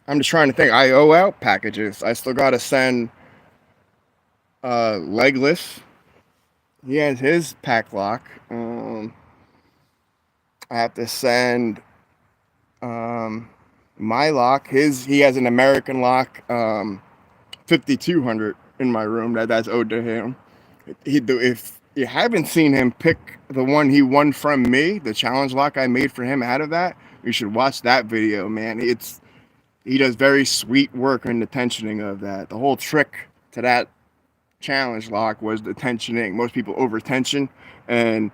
I'm just trying to think. I owe out packages. I still got to send Legless. He has his pack lock. I have to send my lock. He has an American lock 5200 in my room that's owed to him. If you haven't seen him pick the one he won from me, the challenge lock I made for him out of that, you should watch that video, man. He does very sweet work in the tensioning of that. The whole trick to that challenge lock was the tensioning. Most people over tension, and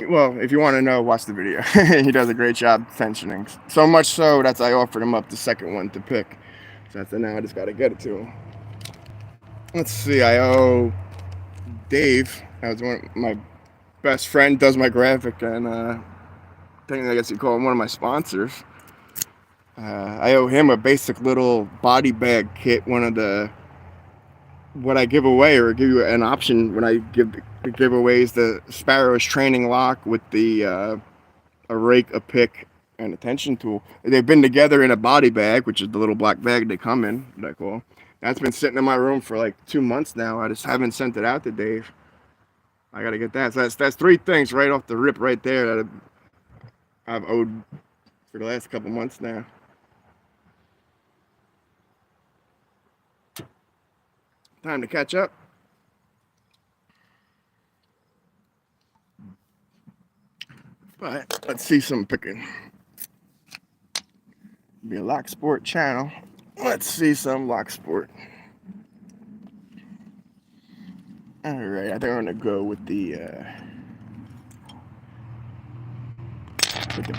well, if you want to know, watch the video. He does a great job tensioning. So much so that I offered him up the second one to pick. So now I just got to get it to him. Let's see. I owe Dave. That was one of my best friend. Does my graphic and I guess you call him one of my sponsors. I owe him a basic little body bag kit. What I give away or give you an option when I give the giveaways, the Sparrow's training lock with the a rake, a pick, and a tension tool. They've been together in a body bag, which is the little black bag they come in. That cool. That's been sitting in my room for like 2 months now. I just haven't sent it out to Dave. I gotta get that. So that's three things right off the rip right there that I've owed for the last couple months now. Time to catch up. But let's see some picking. Be a Lock Sport channel. Let's see some Lock Sport. All right, I think I'm gonna go with the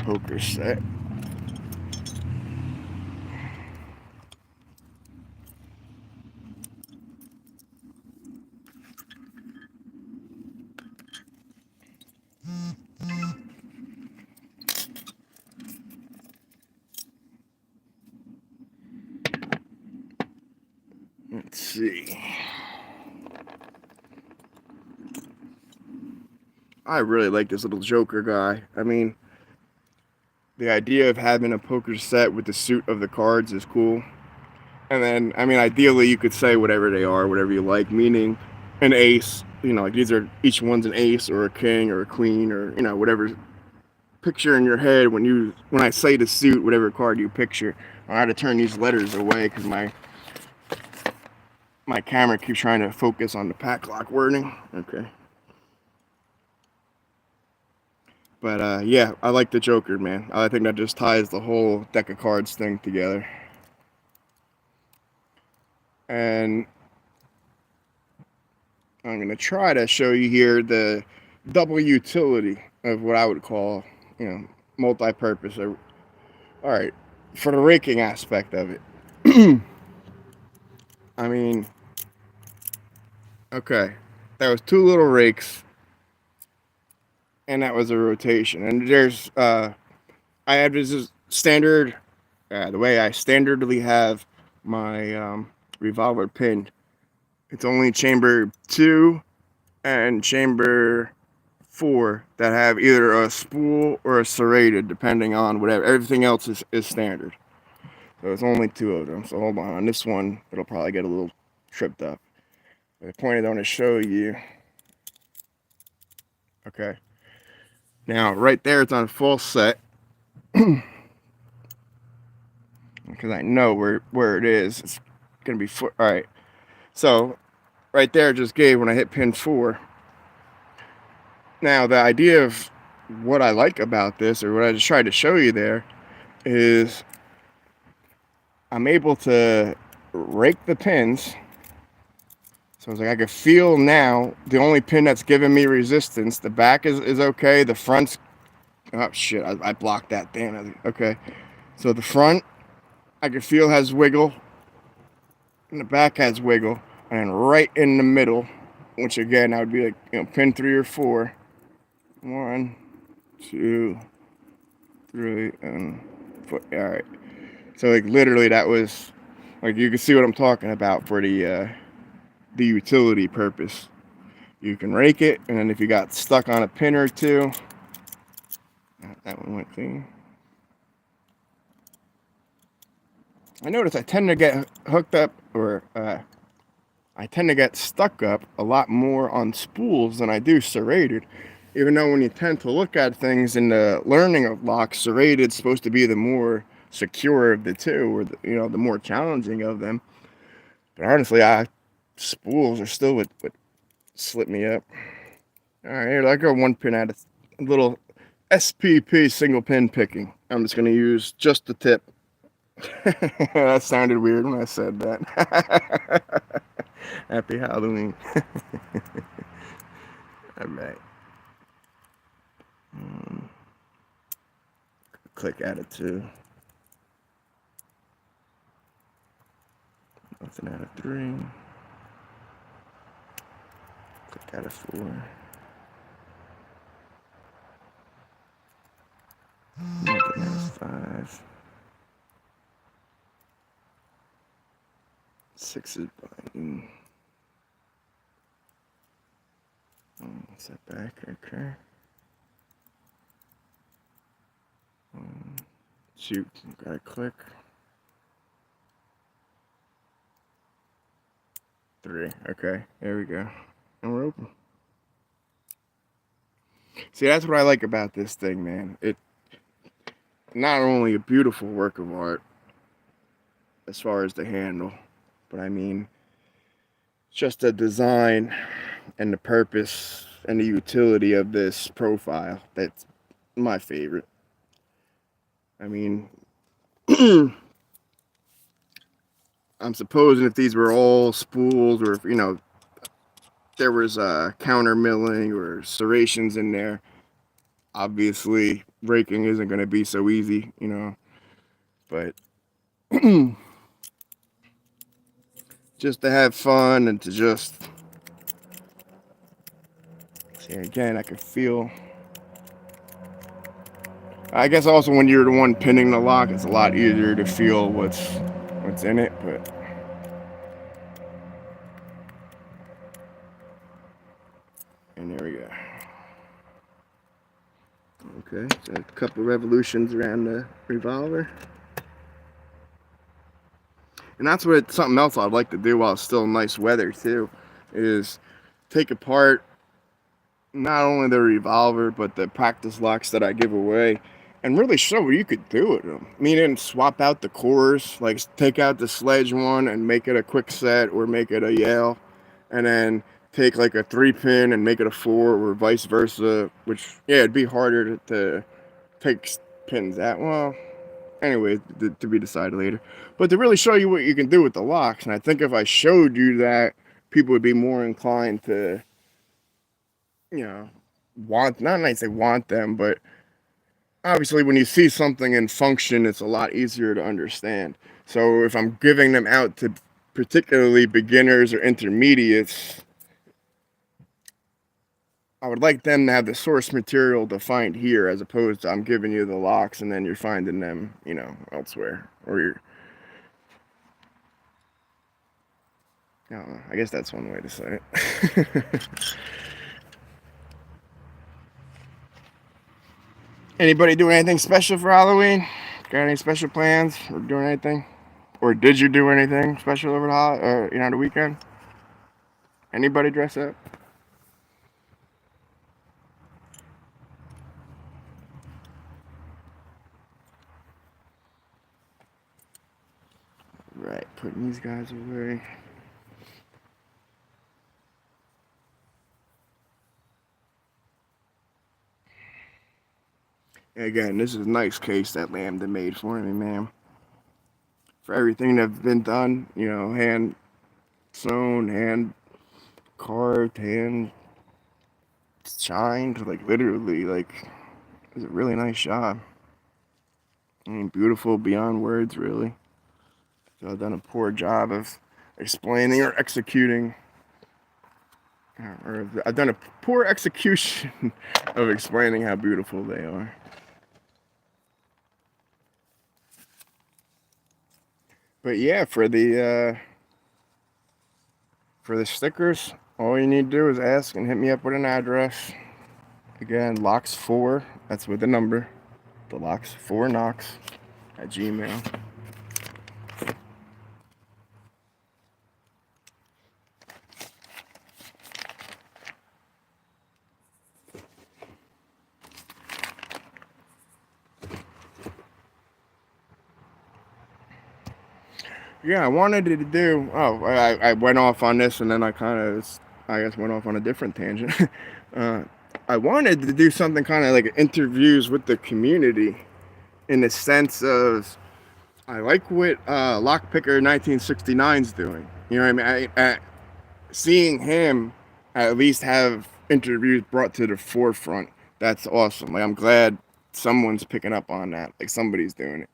poker set. Let's see. I really like this little Joker guy. I mean, the idea of having a poker set with the suit of the cards is cool. And then, I mean, ideally, you could say whatever they are, whatever you like, meaning an ace. Like each one's an ace or a king or a queen or whatever. Picture in your head when I say the suit, whatever card you picture. I had to turn these letters away because my camera keeps trying to focus on the pack lock wording. Okay. But yeah, I like the Joker, man. I think that just ties the whole deck of cards thing together. And I'm going to try to show you here the double utility of what I would call, multi-purpose. All right, for the raking aspect of it. I mean, okay, that was two little rakes, and that was a rotation. And there's, I have this standard, the way I standardly have my revolver pinned. It's only chamber 2 and chamber 4 that have either a spool or a serrated, depending on whatever. Everything else is standard. So there's only 2 of them. So hold on this one, it'll probably get a little tripped up. The point I want to show you. Okay. Now, right there, it's on full set. Because I know where it is. It's going to be... All right. So, right there just gave when I hit pin 4. Now, the idea of what I like about this, or what I just tried to show you there, is I'm able to rake the pins. So it's like I can feel now the only pin that's giving me resistance. The back is okay. The front's, oh shit, I blocked that. Damn. Okay. So the front I can feel has wiggle, and the back has wiggle, and then right in the middle, which again I would be like, pin 3 or 4. 1, 2, 3, and 4. All right. So like literally that was like, you can see what I'm talking about for the utility purpose. You can rake it, and then if you got stuck on a pin or two, that one went clean. I notice I tend to get hooked up, or I tend to get stuck up a lot more on spools than I do serrated. Even though when you tend to look at things in the learning of locks, serrated's supposed to be the more secure of the two, or the more challenging of them. But honestly, spools are still what slip me up. All right, here, I go one pin at a little SPP single pin picking. I'm just going to use just the tip. That sounded weird when I said that. Happy Halloween. All right. Click out of 2. Nothing out of 3. Click out of 4. Nothing out of 5. 6 is binding. Set back, okay. Shoot, gotta click. 3, okay, there we go. And we're open. See, that's what I like about this thing, man. It not only a beautiful work of art as far as the handle, but I mean, just the design and the purpose and the utility of this profile. That's my favorite. I mean, I'm supposing if these were all spools, or if, there was counter milling or serrations in there, obviously raking isn't going to be so easy, but just to have fun and to just see, again, I can feel. I guess also when you're the one pinning the lock, it's a lot easier to feel what's in it, but and there we go. Okay, so a couple revolutions around the revolver. And that's something else I'd like to do while it's still nice weather too, is take apart not only the revolver but the practice locks that I give away, and really show what you could do with them. Meaning swap out the cores, like take out the sledge one and make it a quick set, or make it a Yale, and then take like a 3-pin and make it a 4, or vice versa. Which, yeah, it'd be harder to take pins out. Well, anyway, to be decided later. But to really show you what you can do with the locks, and I think if I showed you that, people would be more inclined to, not I say want them, but obviously when you see something in function, it's a lot easier to understand. So if I'm giving them out to particularly beginners or intermediates, I would like them to have the source material to find here, as opposed to I'm giving you the locks and then you're finding them, elsewhere. Or you're, I don't know, I guess that's one way to say it. Anybody doing anything special for Halloween? Got any special plans or doing anything? Or did you do anything special over the weekend? Anybody dress up? Right, putting these guys away. Again, this is a nice case that Lambda made for me, man. For everything that's been done, hand sewn, hand carved, hand shined, like literally, like it's a really nice job. I mean, beautiful beyond words, really. So I've done a poor job of explaining or executing, or I've done a poor execution of explaining how beautiful they are. But yeah, for the stickers, all you need to do is ask and hit me up with an address. Again, Locks4, that's with the number, the Locks4Knox at Gmail. Yeah, I wanted to do. Oh, I went off on this, and then I guess, went off on a different tangent. uh, I wanted to do something kind of like interviews with the community, in the sense of I like what Lockpicker 1969's doing. You know what I mean? Seeing him at least have interviews brought to the forefront. That's awesome. Like, I'm glad someone's picking up on that. Like, somebody's doing it.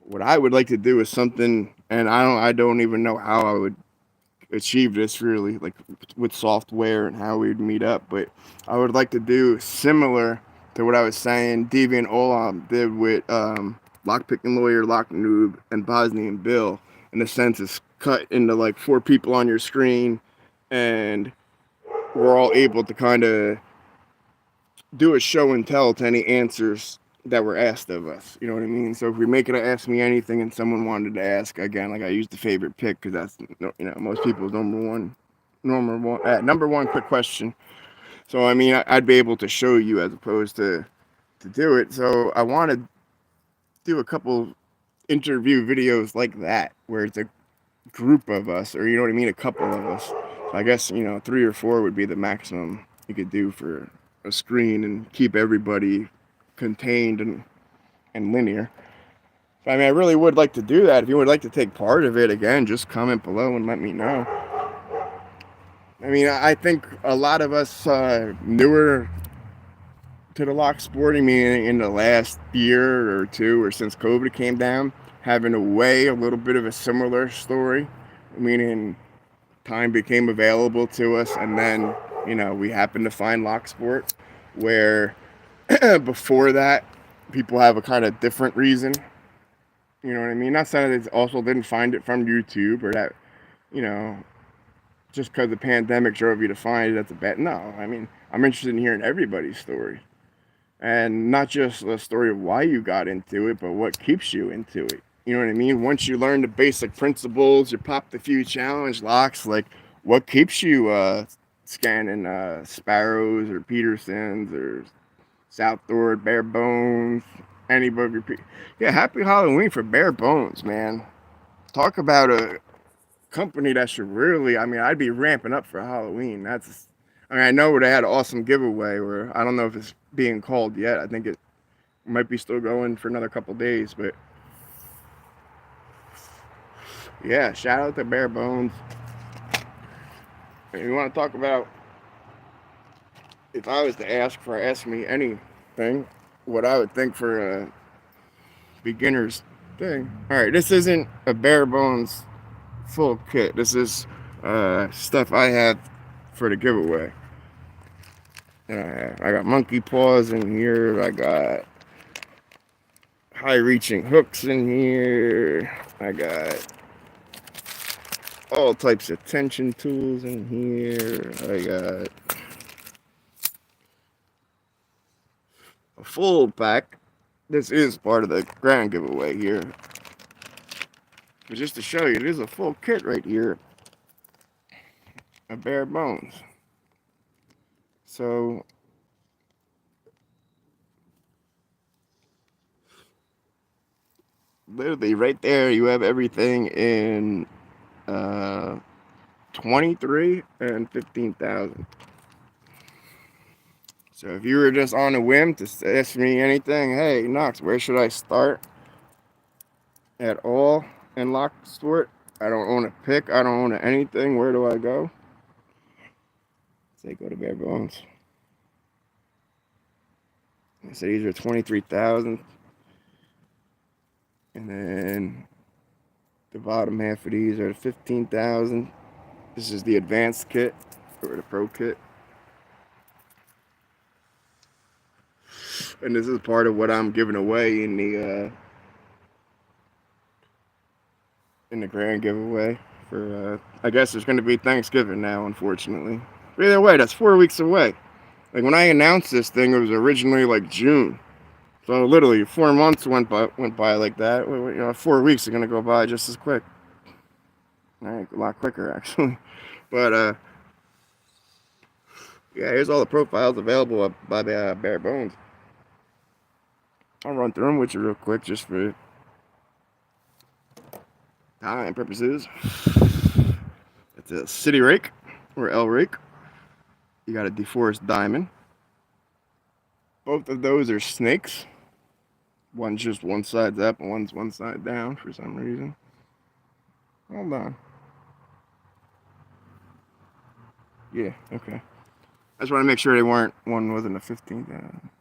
What I would like to do is something, and I don't even know how I would achieve this, really, like with software and how we'd meet up, but I would like to do similar to what I was saying Deviant Olam did with Lockpicking Lawyer, Lock Noob, and Bosnian Bill. In a sense, it's cut into like four people on your screen, and we're all able to kind of do a show and tell to any answers that were asked of us. You know what I mean? So if we make it a Ask Me Anything and someone wanted to ask, again, like I used the favorite pick because that's, most people's number one quick question. So I mean, I'd be able to show you as opposed to do it. So I want to do a couple interview videos like that where it's a group of us, or you know what I mean, a couple of us. So I guess 3 or 4 would be the maximum you could do for a screen and keep everybody contained and linear. I mean, I really would like to do that. If you would like to take part of it, again, just comment below and let me know. I mean, I think a lot of us newer to the lock sport, I mean, in the last year or two, or since COVID came down, having a little bit of a similar story, meaning time became available to us, and then we happened to find lock sport, where before that people have a kind of different reason. You know what I mean? Not saying that they also didn't find it from YouTube, or that you know just because the pandemic drove you to find it, that's a bad. No, I mean, I'm interested in hearing everybody's story, and not just the story of why you got into it, but what keeps you into it. You know what I mean? Once you learn the basic principles, you popped a few challenge locks, like what keeps you scanning Sparrows or Petersons or South Thord, Bare Bones, anybody. Yeah, happy Halloween for Bare Bones, man. Talk about a company that should really, I mean, I'd be ramping up for Halloween. I mean, I know they had an awesome giveaway where I don't know if it's being called yet. I think it might be still going for another couple days, but yeah, shout out to Bare Bones. If you want to talk about, if I was to ask me anything, what I would think for a beginner's thing. All right, this isn't a Bare Bones full kit. This is stuff I had for the giveaway. I got monkey paws in here. I got high reaching hooks in here. I got all types of tension tools in here. I got a full pack. This is part of the grand giveaway here. But just to show you, it is a full kit right here of Bare Bones. So literally right there, you have everything in 23 and 15,000. So if you were just on a whim to ask me anything, hey, Knox, where should I start at all in Knoxtober? I don't own a pick. I don't own anything. Where do I go? Say go to Bare Bones. So these are 23,000. And then the bottom half of these are 15,000. This is the advanced kit or the pro kit. And this is part of what I'm giving away in the grand giveaway for I guess it's going to be Thanksgiving now, unfortunately. But either way, that's 4 weeks away. Like when I announced this thing, it was originally like June. So literally 4 months went by like that. 4 weeks are gonna go by just as quick. All right, a lot quicker actually. But yeah, here's all the profiles available by Bare Bones. I'll run through them with you real quick just for time purposes. It's a City Rake or L Rake. You got a DeForest Diamond. Both of those are snakes. One's just one side's up and one's one side down for some reason. Hold on. Yeah, okay. I just want to make sure one wasn't a 15.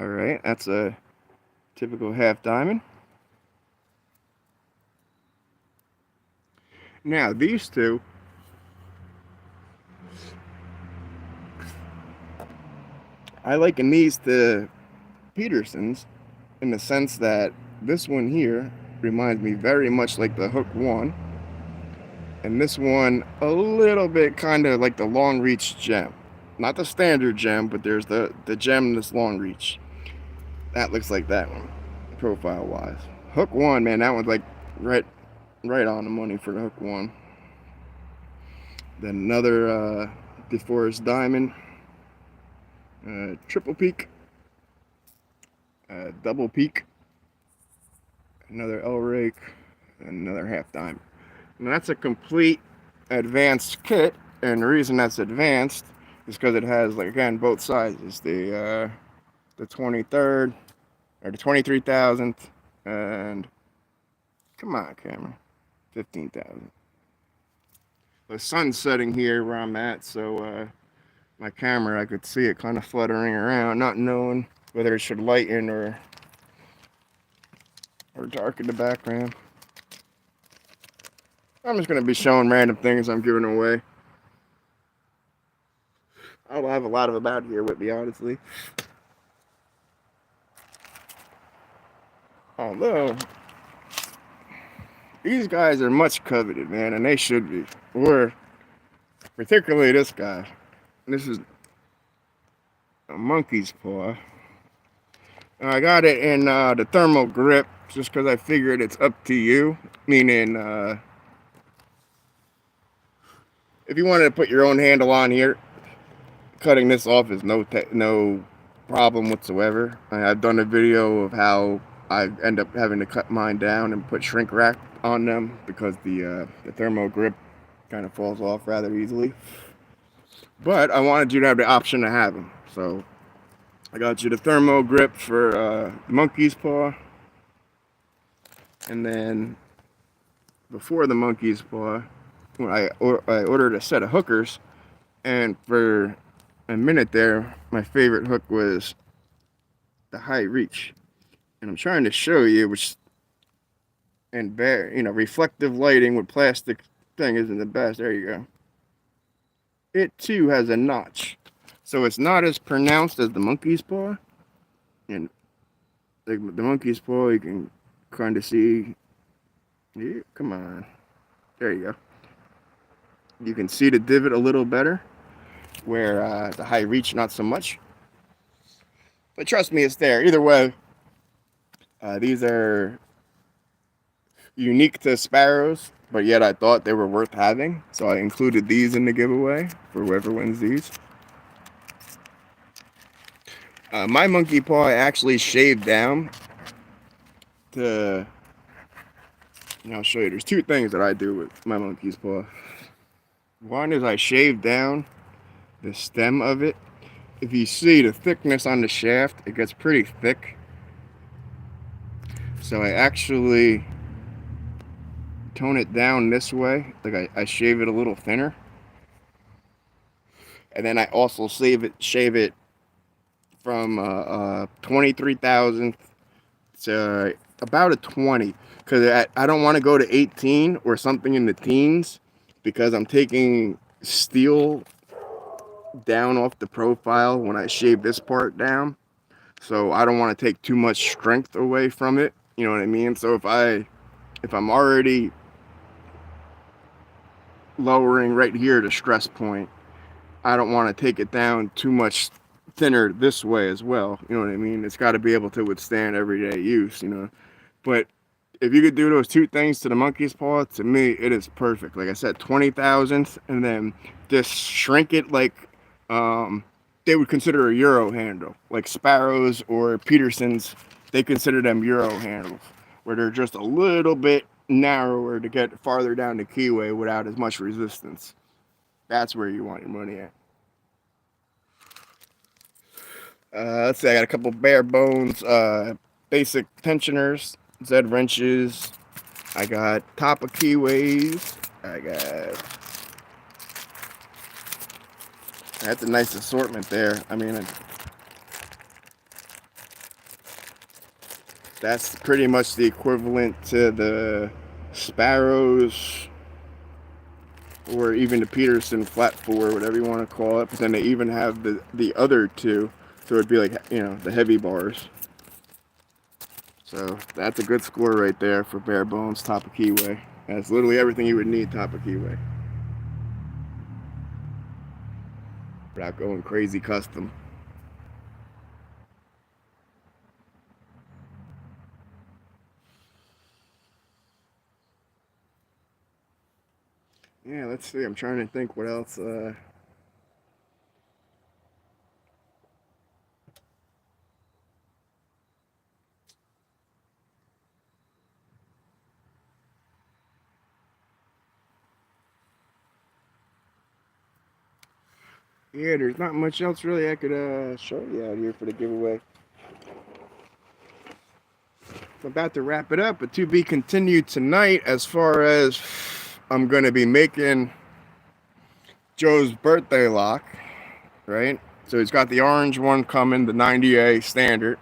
All right, that's a typical half diamond. Now these two, I liken these to Petersons in the sense that this one here reminds me very much like the Hook 1, and this one a little bit kind of like the long reach gem. Not the standard gem, but there's the gem that's long reach. That looks like that one, profile wise. Hook 1, man, that one's like right on the money for the Hook 1. Then another DeForest Diamond, triple peak, double peak, another L Rake, and another half diamond. And that's a complete advanced kit, and the reason that's advanced is because it has, like, again, both sizes, the 23rd or the 23,000th, and come on, camera, 15,000. The sun's setting here where I'm at, so my camera, I could see it kind of fluttering around, not knowing whether it should lighten or darken the background. I'm just going to be showing random things I'm giving away. I'll have a lot of them out here with me, honestly. Although, these guys are much coveted, man, and they should be. Or, particularly this guy. This is a monkey's paw. I got it in the thermal grip just because I figured it's up to you. Meaning, if you wanted to put your own handle on here, cutting this off is no problem whatsoever. I've done a video of how I end up having to cut mine down and put shrink wrap on them because the thermal grip kind of falls off rather easily. But I wanted you to have the option to have them, so I got you the thermal grip for the monkey's paw, and then before the monkey's paw, when I ordered a set of hookers, and for a minute there, my favorite hook was the high reach, and I'm trying to show you, which and reflective lighting with plastic thing isn't the best. There you go. It too has a notch, so it's not as pronounced as the monkey's paw. And the monkey's paw, you can kind of see. Yeah, come on. There you go. You can see the divot a little better, where the high reach not so much. But trust me, it's there. Either way, these are unique to sparrows, but yet I thought they were worth having, so I included these in the giveaway for whoever wins these. My monkey paw I actually shaved down to, I'll show you. There's two things that I do with my monkey's paw. One is I shave down the stem of it if you see the thickness on the shaft, it gets pretty thick. So I actually tone it down this way. Like I shave it a little thinner. And then I also shave it from 23 thousandth to about a 20. Because I don't want to go to 18 or something in the teens. Because I'm taking steel down off the profile when I shave this part down. So I don't want to take too much strength away from it. You know what I mean? So if I'm already lowering right here the stress point, I don't want to take it down too much thinner this way as well. You know what I mean? It's got to be able to withstand everyday use, you know. But if you could do those two things to the monkey's paw, to me, it is perfect. Like I said, 20 thousandths, and then just shrink it like they would consider a Euro handle. Like Sparrows or Petersons, they consider them Euro handles, where they're just a little bit narrower to get farther down the keyway without as much resistance. That's where you want your money at. Let's see, I got a couple bare bones basic tensioners, Z wrenches. I got top of keyways. That's a nice assortment there. I mean, that's pretty much the equivalent to the Sparrows or even the Peterson flat four, whatever you want to call it. But then they even have the other two, so it'd be like, you know, the heavy bars. So that's a good score right there for bare bones top of keyway. That's literally everything you would need top of keyway, without going crazy custom. Yeah, let's see. I'm trying to think what else. Yeah, there's not much else really I could show you out here for the giveaway. I'm about to wrap it up, but to be continued tonight. As far as I'm going to be making Joe's birthday lock, right? So he's got the orange one coming, the 90A standard.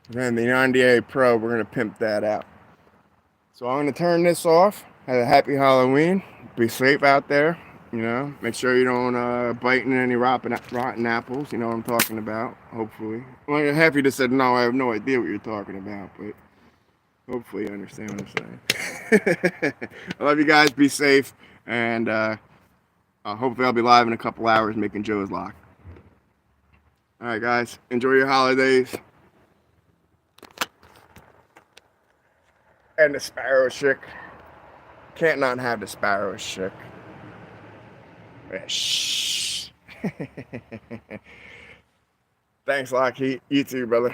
And then the 90A Pro, we're going to pimp that out. So I'm going to turn this off. Have a happy Halloween. Be safe out there. You know, make sure you don't bite in any rotten apples. You know what I'm talking about, hopefully. Well, half of you just said, no, I have no idea what you're talking about, but hopefully you understand what I'm saying. I love you guys. Be safe. And hopefully I'll be live in a couple hours making Joe's lock. All right, guys. Enjoy your holidays. And the sparrow chick. Can't not have the sparrow chick. Shh. Thanks, Lockheed. You too, brother.